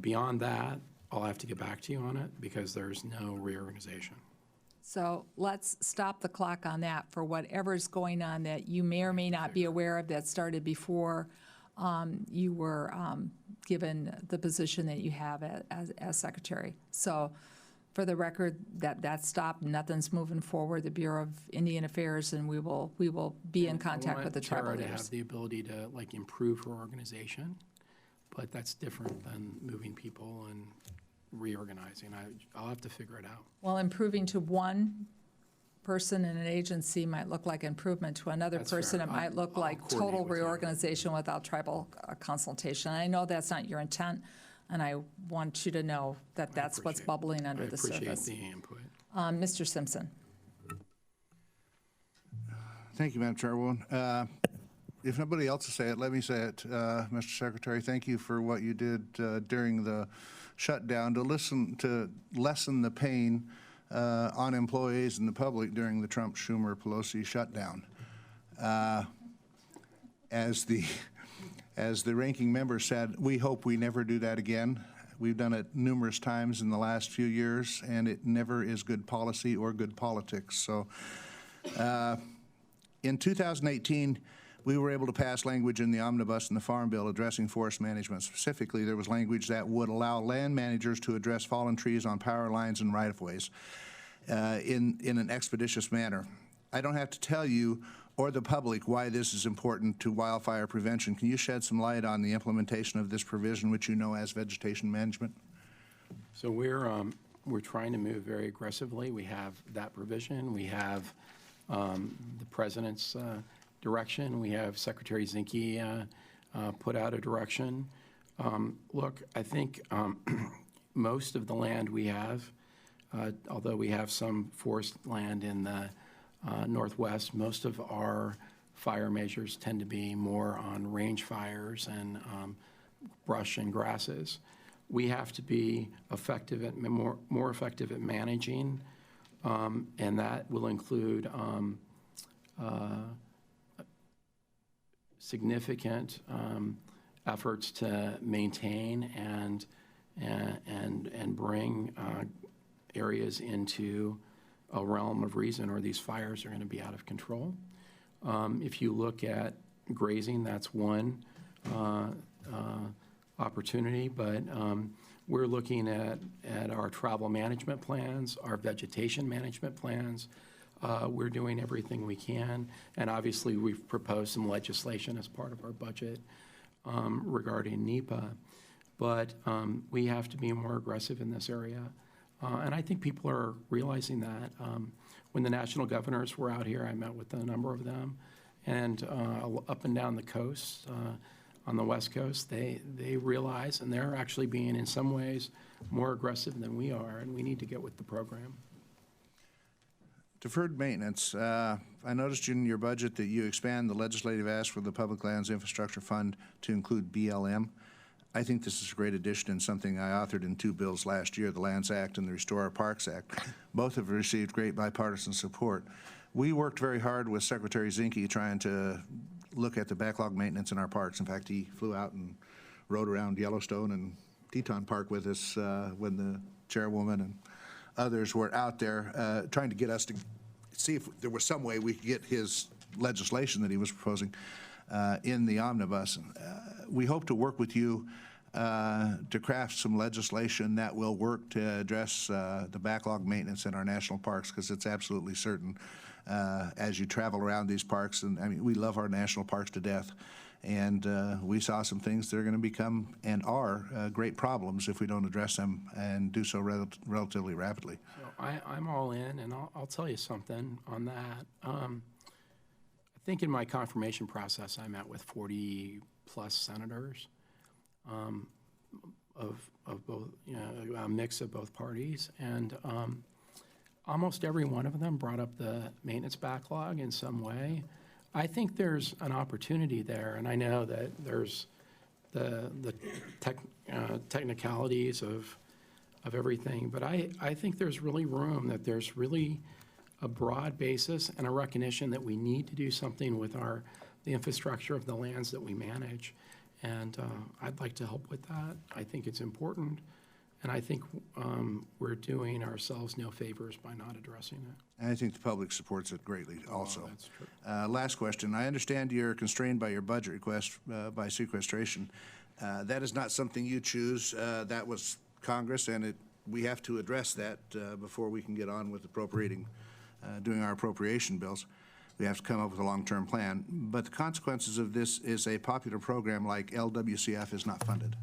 Beyond that, I'll have to get back to you on it because there's no reorganization. so let's stop the clock on that for whatever's going on that you may or may not be aware of that started before you were given the position that you have as secretary. So for the record, that stopped, nothing's moving forward, the Bureau of Indian Affairs, and we will be in contact with the tribal I want Tara to leaders. have the ability to like improve her organization, but that's different than moving people and reorganizing. I'll have to figure it out. Well, improving to one person in an agency might look like improvement. To another That's person, fair. it might look I'll like coordinate total with you. reorganization without tribal consultation. I know that's not your intent, and I want you to know that that's what's appreciate- bubbling under I the appreciate surface. the input. Mr. Simpson. Thank you, Madam Chairwoman. If nobody else will say it, let me say it. Mr. Secretary, thank you for what you did during the shutdown to lessen the pain on employees and the public during the Trump-Schumer-Pelosi shutdown. As the ranking member said, we hope we never do that again. We've done it numerous times in the last few years, and it never is good policy or good politics. So in 2018, we were able to pass language in the omnibus and the Farm Bill addressing forest management. Specifically, there was language that would allow land managers to address fallen trees on power lines and right-of-ways in an expeditious manner. I don't have to tell you or the public why this is important to wildfire prevention. Can you shed some light on the implementation of this provision, which you know as vegetation management? So we're trying to move very aggressively. We have that provision. We have the president's direction. We have Secretary Zinke put out a direction. Look, I think most of the land we have, although we have some forest land in the Northwest, most of our fire measures tend to be more on range fires and brush and grasses. We have to be effective at more effective at managing, and that will include significant efforts to maintain and bring areas into a realm of reason, or these fires are going to be out of control. If you look at grazing, that's one opportunity, but we're looking at our travel management plans, our vegetation management plans. We're doing everything we can, and obviously we've proposed some legislation as part of our budget regarding NEPA, but we have to be more aggressive in this area. And I think people are realizing that. When the national governors were out here, I met with a number of them, and up and down the coast, on the West Coast, they realize, and they're actually being, in some ways, more aggressive than we are, and we need to get with the program. Deferred maintenance. I noticed in your budget that you expand the legislative ask for the Public Lands Infrastructure Fund to include BLM. I think this is a great addition and something I authored in 2 bills last year, the Lands Act and the Restore Our Parks Act. Both have received great bipartisan support. We worked very hard with Secretary Zinke trying to look at the backlog maintenance in our parks. In fact, he flew out and rode around Yellowstone and Teton Park with us when the chairwoman and others were out there trying to get us to see if there was some way we could get his legislation that he was proposing in the omnibus. We hope to work with you to craft some legislation that will work to address the backlog maintenance in our national parks, because it's absolutely certain as you travel around these parks, and I mean, we love our national parks to death, and we saw some things that are going to become and are great problems if we don't address them and do so relatively rapidly. So I'm all in, and I'll tell you something on that. I think in my confirmation process, I met with 40-plus senators of both, you know, a mix of both parties, and almost every one of them brought up the maintenance backlog in some way. I think there's an opportunity there, and I know that there's the technicalities of everything, but I think there's really room, that there's really a broad basis and a recognition that we need to do something with the infrastructure of the lands that we manage. And I'd like to help with that. I think it's important, and I think we're doing ourselves no favors by not addressing it. And I think the public supports it greatly also. Oh, that's true. Last question. I understand you're constrained by your budget request by sequestration. That is not something you choose. That was Congress, and we have to address that before we can get on with doing our appropriation bills. We have to come up with a long-term plan. But the consequences of this is a popular program like LWCF is not funded.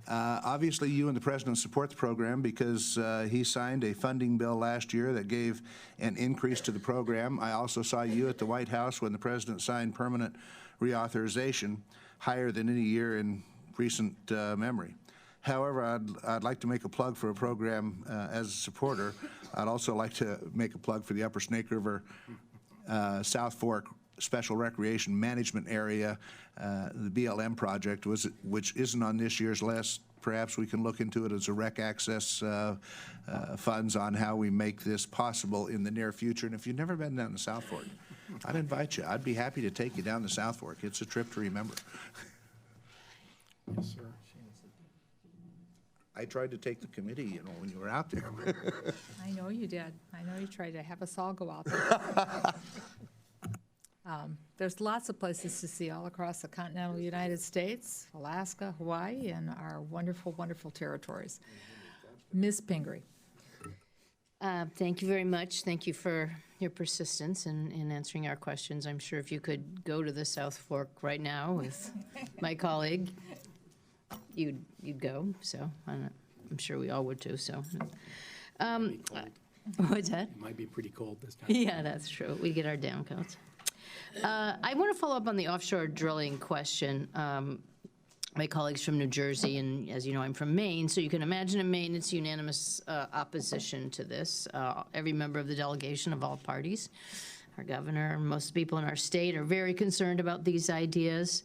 Obviously, you and the President support the program because he signed a funding bill last year that gave an increase to the program. I also saw you at the White House when the President signed permanent reauthorization, higher than any year in recent memory. However, I'd like to make a plug for a program as a supporter. I'd also like to make a plug for the Upper Snake River South Fork Special Recreation Management Area, the BLM project, which isn't on this year's list. Perhaps we can look into it as a rec access funds on how we make this possible in the near future. And if you've never been down to South Fork, I'd invite you. I'd be happy to take you down to South Fork. It's a trip to remember. Yes, sir. I tried to take the committee, when you were out there. I know you did. I know you tried to have us all go out there. There's lots of places to see all across the continental United States, Alaska, Hawaii, and our wonderful, wonderful territories. Ms. Pingree. Thank you very much. Thank you for your persistence in answering our questions. I'm sure if you could go to the South Fork right now with my colleague, you'd go. So I'm sure we all would too. So, what's that? It might be pretty cold this time. Yeah, that's true. We get our down coats. I want to follow up on the offshore drilling question. My colleagues from New Jersey, and as you know, I'm from Maine, so you can imagine in Maine, it's unanimous opposition to this. Every member of the delegation of all parties, our governor, most people in our state are very concerned about these ideas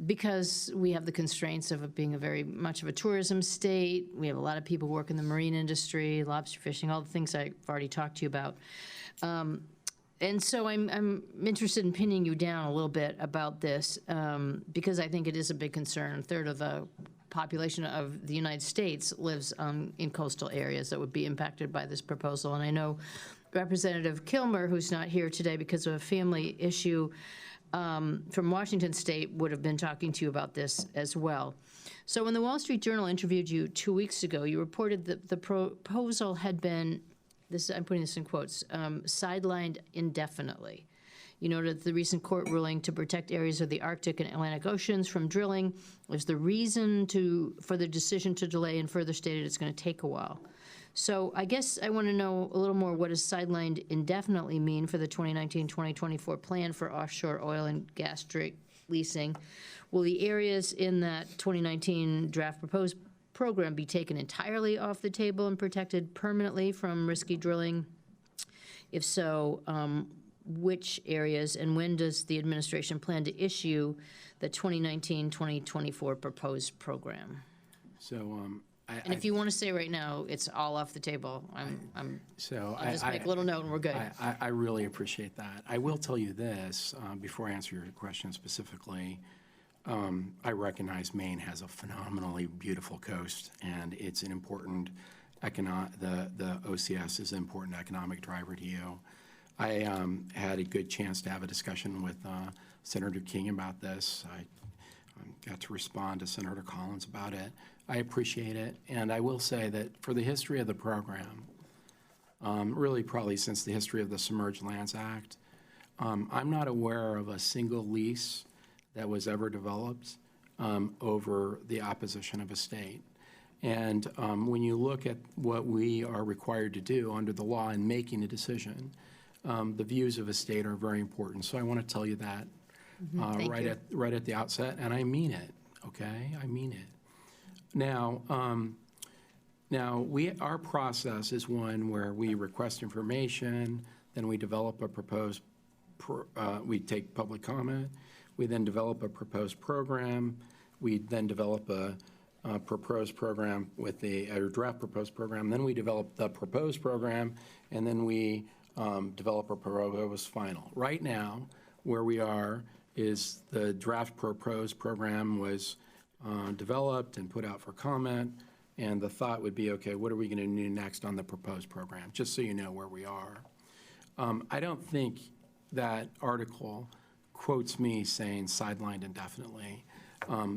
because we have the constraints of it being a very much of a tourism state. We have a lot of people work in the marine industry, lobster fishing, all the things I've already talked to you about. And so I'm interested in pinning you down a little bit about this because I think it is a big concern. A third of the population of the United States lives in coastal areas that would be impacted by this proposal. And I know Representative Kilmer, who's not here today because of a family issue from Washington State, would have been talking to you about this as well. So when the Wall Street Journal interviewed you 2 weeks ago, you reported that the proposal had been, I'm putting this in quotes, sidelined indefinitely. You noted that the recent court ruling to protect areas of the Arctic and Atlantic Oceans from drilling was the reason for the decision to delay, and further stated it's going to take a while. So I guess I want to know a little more, what does sidelined indefinitely mean for the 2019-2024 plan for offshore oil and gas leasing? Will the areas in that 2019 draft proposed program be taken entirely off the table and protected permanently from risky drilling? If so, which areas, and when does the administration plan to issue the 2019-2024 proposed program? So, And if you want to say right now, it's all off the table, I'll just make a little note and we're good. I really appreciate that. I will tell you this, before I answer your question specifically. I recognize Maine has a phenomenally beautiful coast, and it's an important the OCS is an important economic driver to you. I had a good chance to have a discussion with Senator King about this. I got to respond to Senator Collins about it. I appreciate it, and I will say that for the history of the program, really probably since the history of the Submerged Lands Act, I'm not aware of a single lease that was ever developed over the opposition of a state. And when you look at what we are required to do under the law in making a decision, the views of a state are very important. So I want to tell you that right at the outset, and I mean it, okay? I mean it. Now Now, our process is one where we request information, then we develop a proposed, we take public comment, we then develop a proposed program, we then develop a proposed program with a draft proposed program, then we develop the proposed program, and then we develop a proposed final. Right now, where we are is the draft proposed program was developed and put out for comment, and the thought would be, okay, what are we going to do next on the proposed program, just so you know where we are. I don't think that article quotes me saying sidelined indefinitely.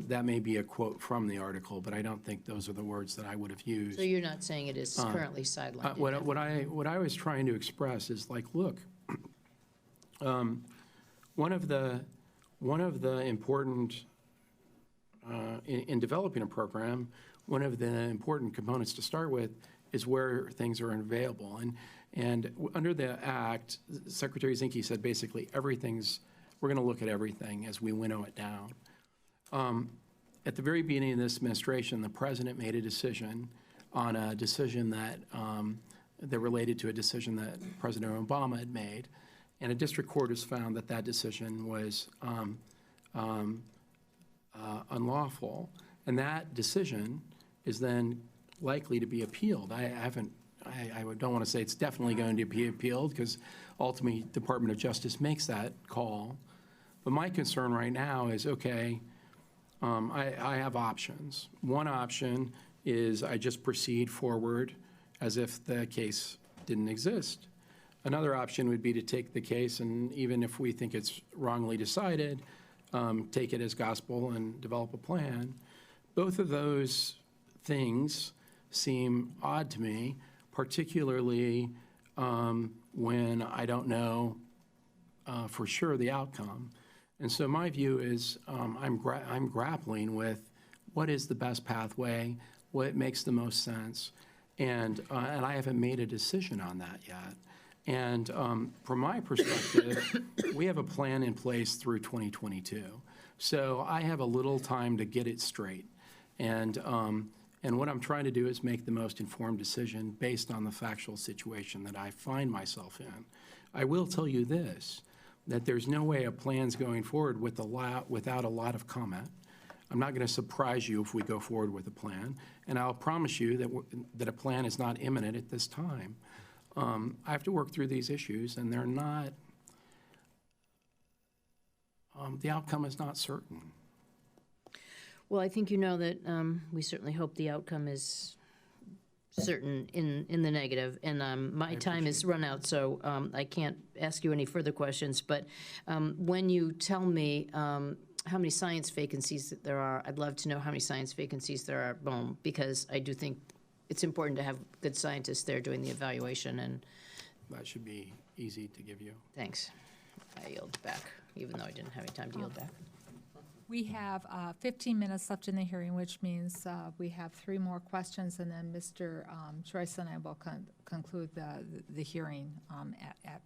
That may be a quote from the article, but I don't think those are the words that I would have used. So you're not saying it is currently sidelined? What I was trying to express is like, look, one of the important, in developing a program, one of the important components to start with is where things are available. And under the Act, Secretary Zinke said basically we're going to look at everything as we winnow it down. At the very beginning of this administration, the president made a decision on a decision that related to a decision that President Obama had made, and a district court has found that that decision was unlawful, and that decision is then likely to be appealed. I don't want to say it's definitely going to be appealed because ultimately Department of Justice makes that call. But my concern right now is, okay, I have options. One option is I just proceed forward as if the case didn't exist. Another option would be to take the case, and even if we think it's wrongly decided, take it as gospel and develop a plan. Both of those things seem odd to me, particularly when I don't know for sure the outcome. And so my view is I'm grappling with what is the best pathway, what makes the most sense, and I haven't made a decision on that yet. And from my perspective, we have a plan in place through 2022. So I have a little time to get it straight. And what I'm trying to do is make the most informed decision based on the factual situation that I find myself in. I will tell you this, that there's no way a plan's going forward without a lot of comment. I'm not going to surprise you if we go forward with a plan, and I'll promise you that a plan is not imminent at this time. I have to work through these issues, and they're not, the outcome is not certain. Well, I think you know that we certainly hope the outcome is certain in the negative, and my time is run out, so I can't ask you any further questions, but when you tell me how many science vacancies that there are, I'd love to know how many science vacancies there are at BOEM, because I do think it's important to have good scientists there doing the evaluation, and That should be easy to give you. thanks. I yield back, even though I didn't have any time to yield back. We have 15 minutes left in the hearing, which means we have 3 more questions, and then Mr. Joyce and I will conclude the hearing it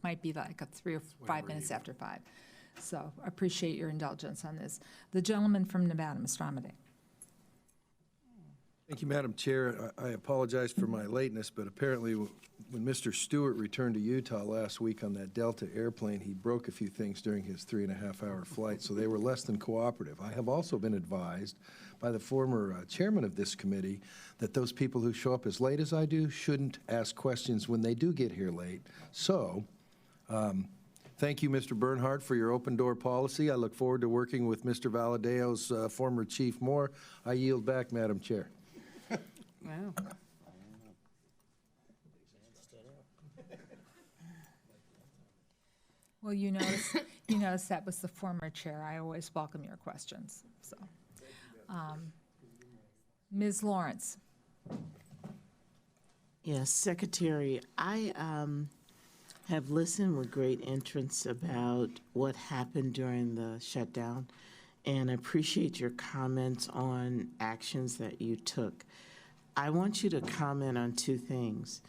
might be like 3 or 5 minutes after 5. So I appreciate your indulgence on this. The gentleman from Nevada, Mr. Amade. Thank you, Madam Chair. I apologize for my lateness, but apparently when Mr. Stewart returned to Utah last week on that Delta airplane, he broke a few things during his 3.5-hour flight, so they were less than cooperative. I have also been advised by the former chairman of this committee that those people who show up as late as I do shouldn't ask questions when they do get here late. So, thank you, Mr. Bernhardt, for your open-door policy. I look forward to working with Mr. Valadeo's former Chief Moore. I yield back, Madam Chair. Wow. Well, you notice that was the former chair. I always welcome your questions. So, Ms. Lawrence. Yes, Secretary, I have listened with great interest about what happened during the shutdown, and I appreciate your comments on actions that you took. I want you to comment on 2 things.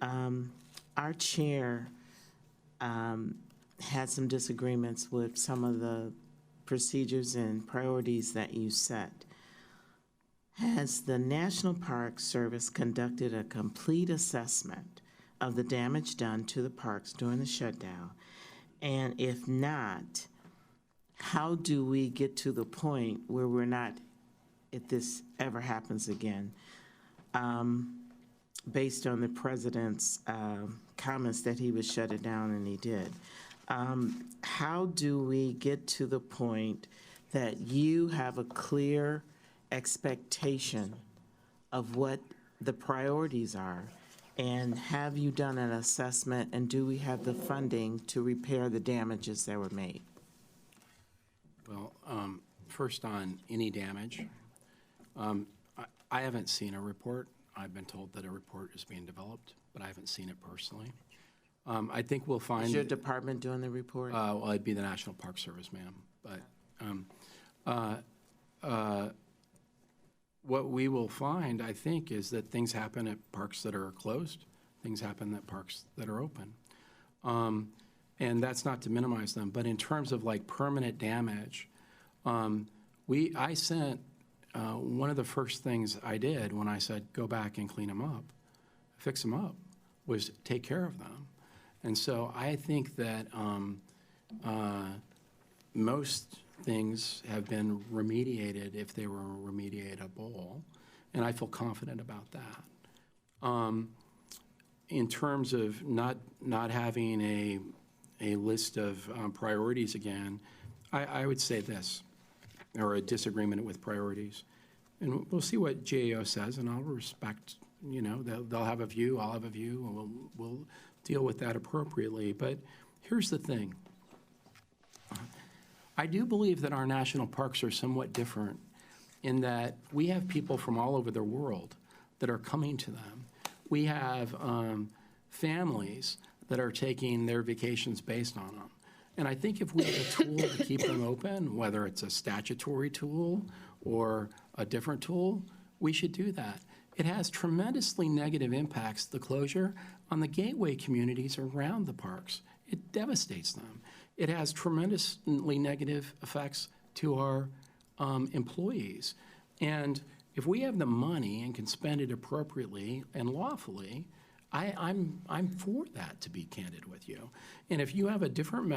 Our chair had some disagreements with some of the procedures and priorities that you set. Has the National Park Service conducted a complete assessment of the damage done to the parks during the shutdown? And if not, how do we get to the point where we're not, if this ever happens again, based on the president's comments that he would shut it down, and he did. How do we get to the point that you have a clear expectation of what the priorities are? And have you done an assessment, and do we have the funding to repair the damages that were made? Well, first on any damage, I haven't seen a report. I've been told that a report is being developed, but I haven't seen it personally. I think we'll find. Is your department doing the report? Well, it'd be the National Park Service, ma'am. But what we will find, I think, is that things happen at parks that are closed, things happen at parks that are open. And that's not to minimize them, but in terms of like permanent damage, I sent, one of the first things I did when I said, go back and clean them up, fix them up, was take care of them. And so I think that most things have been remediated if they were remediatable, and I feel confident about that. In terms of not having a list of priorities again, I would say this, or a disagreement with priorities. And we'll see what GAO says, and I'll respect, they'll have a view, I'll have a view, and we'll deal with that appropriately. But here's the thing. I do believe that our national parks are somewhat different in that we have people from all over the world that are coming to them. We have families that are taking their vacations based on them. And I think if we have a tool to keep them open, whether it's a statutory tool or a different tool, we should do that. It has tremendously negative impacts, the closure, on the gateway communities around the parks. It devastates them. It has tremendously negative effects to our employees. And if we have the money and can spend it appropriately and lawfully, I'm for that, to be candid with you. And if you have a different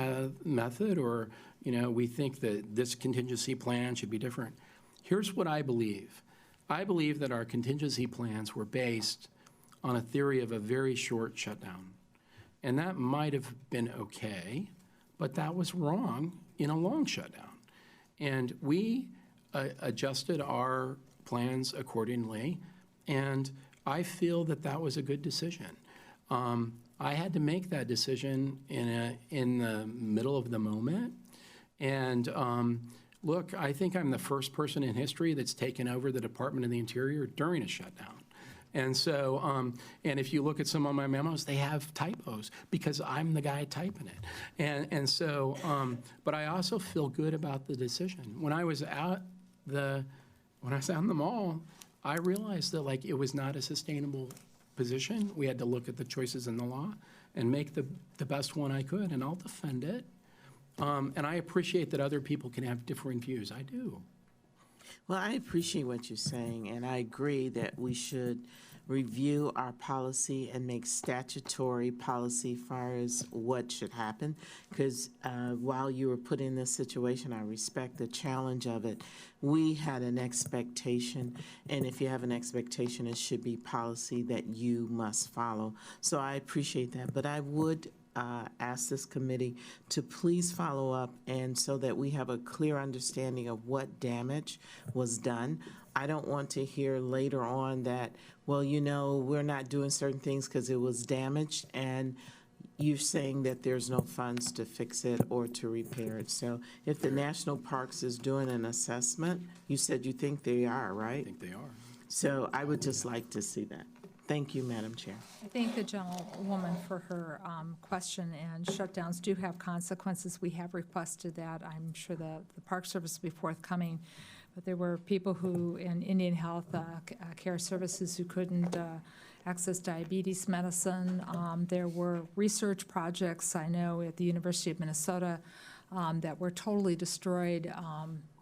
method, or we think that this contingency plan should be different, here's what I believe. I believe that our contingency plans were based on a theory of a very short shutdown. And that might have been okay, but that was wrong in a long shutdown. And we adjusted our plans accordingly, and I feel that that was a good decision. I had to make that decision in the middle of the moment. And look, I think I'm the first person in history that's taken over the Department of the Interior during a shutdown. And so, and if you look at some of my memos, they have typos because I'm the guy typing it. And so, but I also feel good about the decision. When I was out in the mall, I realized that it was not a sustainable position. We had to look at the choices in the law and make the best one I could, and I'll defend it. And I appreciate that other people can have differing views. I do. Well, I appreciate what you're saying, and I agree that we should review our policy and make statutory policy as far as what should happen. Because while you were put in this situation, I respect the challenge of it. We had an expectation, and if you have an expectation, it should be policy that you must follow. So I appreciate that, but I would ask this committee to please follow up, and so that we have a clear understanding of what damage was done. I don't want to hear later on that, well, we're not doing certain things because it was damaged, and you're saying that there's no funds to fix it or to repair it. So if the National Parks is doing an assessment, you said you think they are, right? I think they are. So I would just like to see that. Thank you, Madam Chair. I thank the gentlewoman for her question, and shutdowns do have consequences. We have requested that. I'm sure the Park Service will be forthcoming, but there were people who, in Indian Health Care Services, who couldn't access diabetes medicine. There were research projects, I know, at the University of Minnesota that were totally destroyed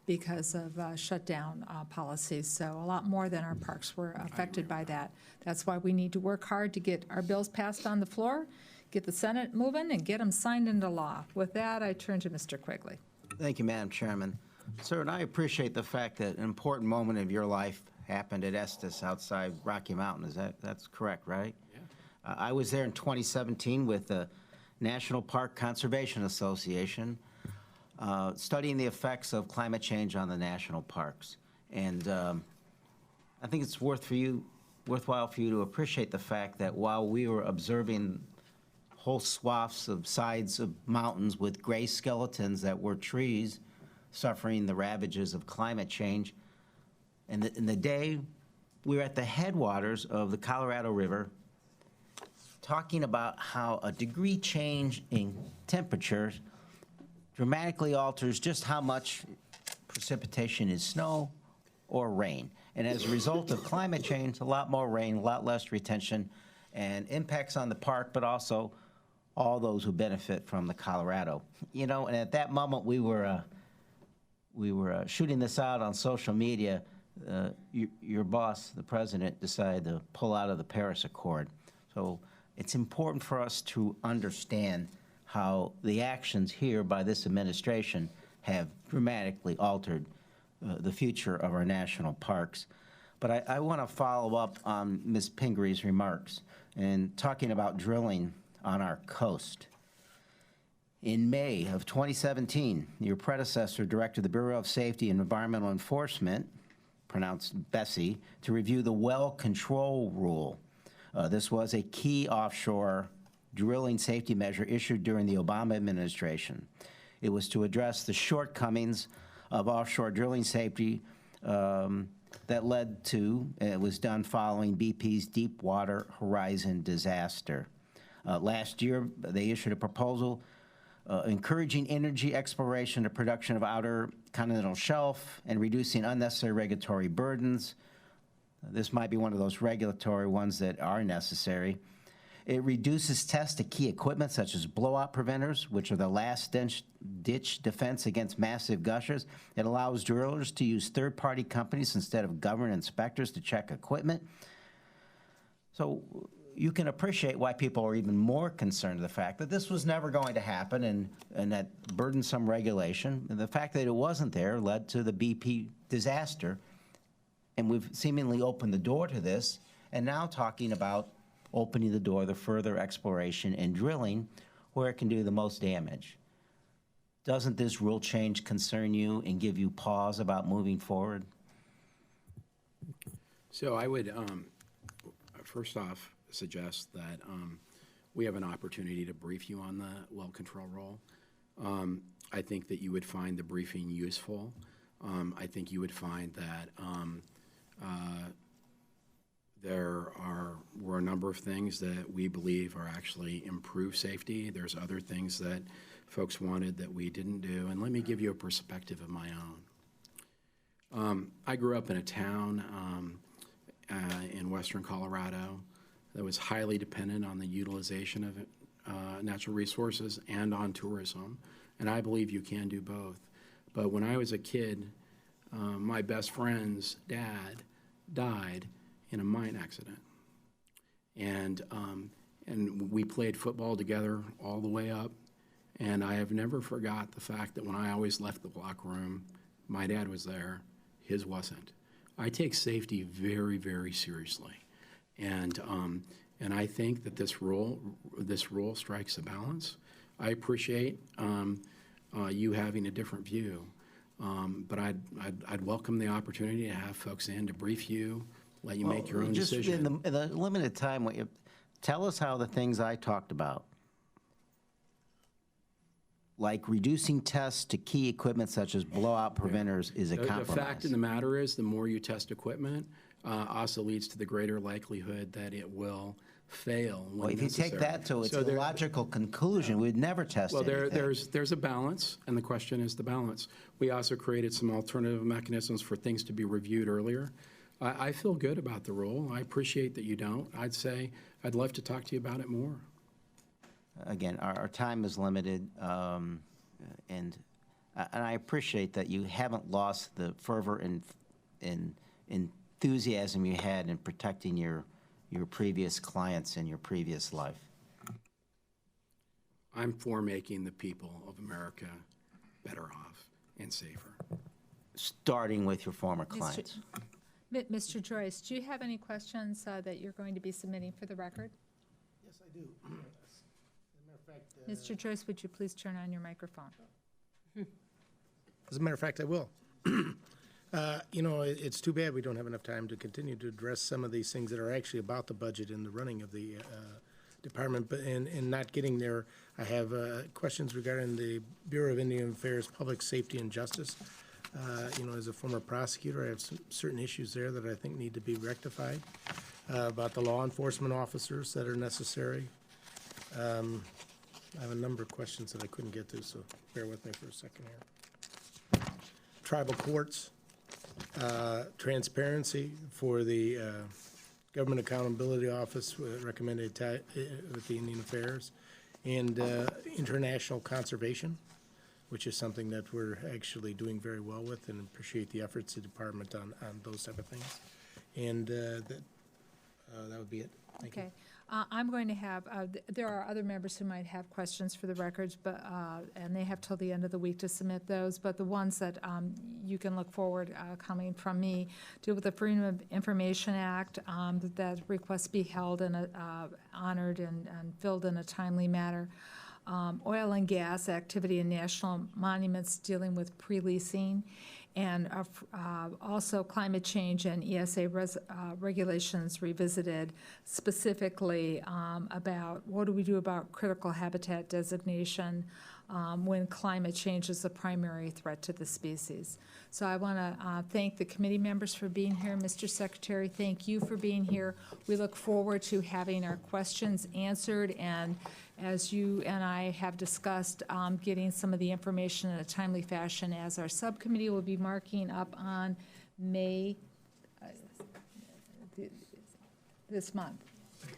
because of shutdown policies. So a lot more than our parks were affected by that. That's why we need to work hard to get our bills passed on the floor, get the Senate moving, and get them signed into law. With that, I turn to Mr. Quigley. Thank you, Madam Chairman. Sir, and I appreciate the fact that an important moment of your life happened at Estes outside Rocky Mountain. That's correct, right? Yeah. I was there in 2017 with the National Park Conservation Association, studying the effects of climate change on the national parks. And I think it's worthwhile for you to appreciate the fact that while we were observing whole swaths of sides of mountains with gray skeletons that were trees suffering the ravages of climate change, and in the day we were at the headwaters of the Colorado River talking about how a degree change in temperature dramatically alters just how much precipitation is snow or rain. And as a result of climate change, a lot more rain, a lot less retention, and impacts on the park, but also all those who benefit from the Colorado. You know, and at that moment we were shooting this out on social media. Your boss, the president, decided to pull out of the Paris Accord. So it's important for us to understand how the actions here by this administration have dramatically altered the future of our national parks. But I want to follow up on Ms. Pingree remarks and talking about drilling on our coast. In May of 2017, your predecessor directed the Bureau of Safety and Environmental Enforcement, pronounced BESI, to review the well control rule. This was a key offshore drilling safety measure issued during the Obama administration. It was to address the shortcomings of offshore drilling safety that led to, it was done following BP's Deepwater Horizon disaster. Last year, they issued a proposal encouraging energy exploration and production of outer continental shelf and reducing unnecessary regulatory burdens. This might be one of those regulatory ones that are necessary. It reduces tests to key equipment such as blowout preventers, which are the last ditch defense against massive gushers. It allows drillers to use third-party companies instead of government inspectors to check equipment. So you can appreciate why people are even more concerned with the fact that this was never going to happen and that burdensome regulation. And the fact that it wasn't there led to the BP disaster. And we've seemingly opened the door to this, and now talking about opening the door to further exploration and drilling where it can do the most damage. Doesn't this rule change concern you and give you pause about moving forward? So I would, first off, suggest that we have an opportunity to brief you on the well control role. I think that you would find the briefing useful. I think you would find that were a number of things that we believe are actually improve safety. There's other things that folks wanted that we didn't do. And let me give you a perspective of my own. I grew up in a town in western Colorado that was highly dependent on the utilization of natural resources and on tourism. And I believe you can do both. But when I was a kid, my best friend's dad died in a mine accident. And we played football together all the way up. And I have never forgot the fact that when I always left the locker room, my dad was there, his wasn't. I take safety very, very seriously. And I think that this rule strikes a balance. I appreciate you having a different view, but I'd welcome the opportunity to have folks in to brief you, let you make your own decision. In the limited time, tell us how the things I talked about, like reducing tests to key equipment such as blowout preventers, is a compromise. The fact of the matter is, the more you test equipment, also leads to the greater likelihood that it will fail when if necessary. you take that to its logical conclusion, we'd never test anything. There's a balance, and the question is the balance. We also created some alternative mechanisms for things to be reviewed earlier. I feel good about the rule. I appreciate that you don't. I'd say I'd love to talk to you about it more. Again, our time is limited, and And I appreciate that you haven't lost the fervor and enthusiasm you had in protecting your previous clients in your previous life. I'm for making the people of America better off and safer. Starting with your former clients. Mr. Joyce, do you have any questions that you're going to be submitting for the record? Yes, I do. As a matter of fact, Mr. Joyce, would you please turn on your microphone? As a matter of fact, I will. It's too bad we don't have enough time to continue to address some of these things that are actually about the budget and the running of the department, but in not getting there, I have questions regarding the Bureau of Indian Affairs, Public Safety and Justice. As a former prosecutor, I have some certain issues there that I think need to be rectified about the law enforcement officers that are necessary. I have a number of questions that I couldn't get to, so bear with me for a second here. Tribal courts, transparency for the Government Accountability Office recommended with the Indian Affairs, and international conservation, which is something that we're actually doing very well with, and appreciate the efforts of the department on those type of things. And that would be it. Thank you. Okay. I'm going to have, there are other members who might have questions for the records, but, and they have till the end of the week to submit those, but the ones that you can look forward coming from me deal with the Freedom of Information Act, that requests be held and honored and filled in a timely manner. Oil and gas activity and national monuments dealing with pre-leasing, and also climate change and ESA regulations revisited, specifically about what do we do about critical habitat designation when climate change is the primary threat to the species. So I want to thank the committee members for being here. Mr. Secretary, thank you for being here. We look forward to having our questions answered, and as you and I have discussed, getting some of the information in a timely fashion, as our subcommittee will be marking up on May, this month.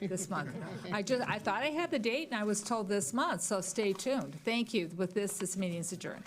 I thought I had the date, and I was told this month, so stay tuned. Thank you. With this meeting is adjourned.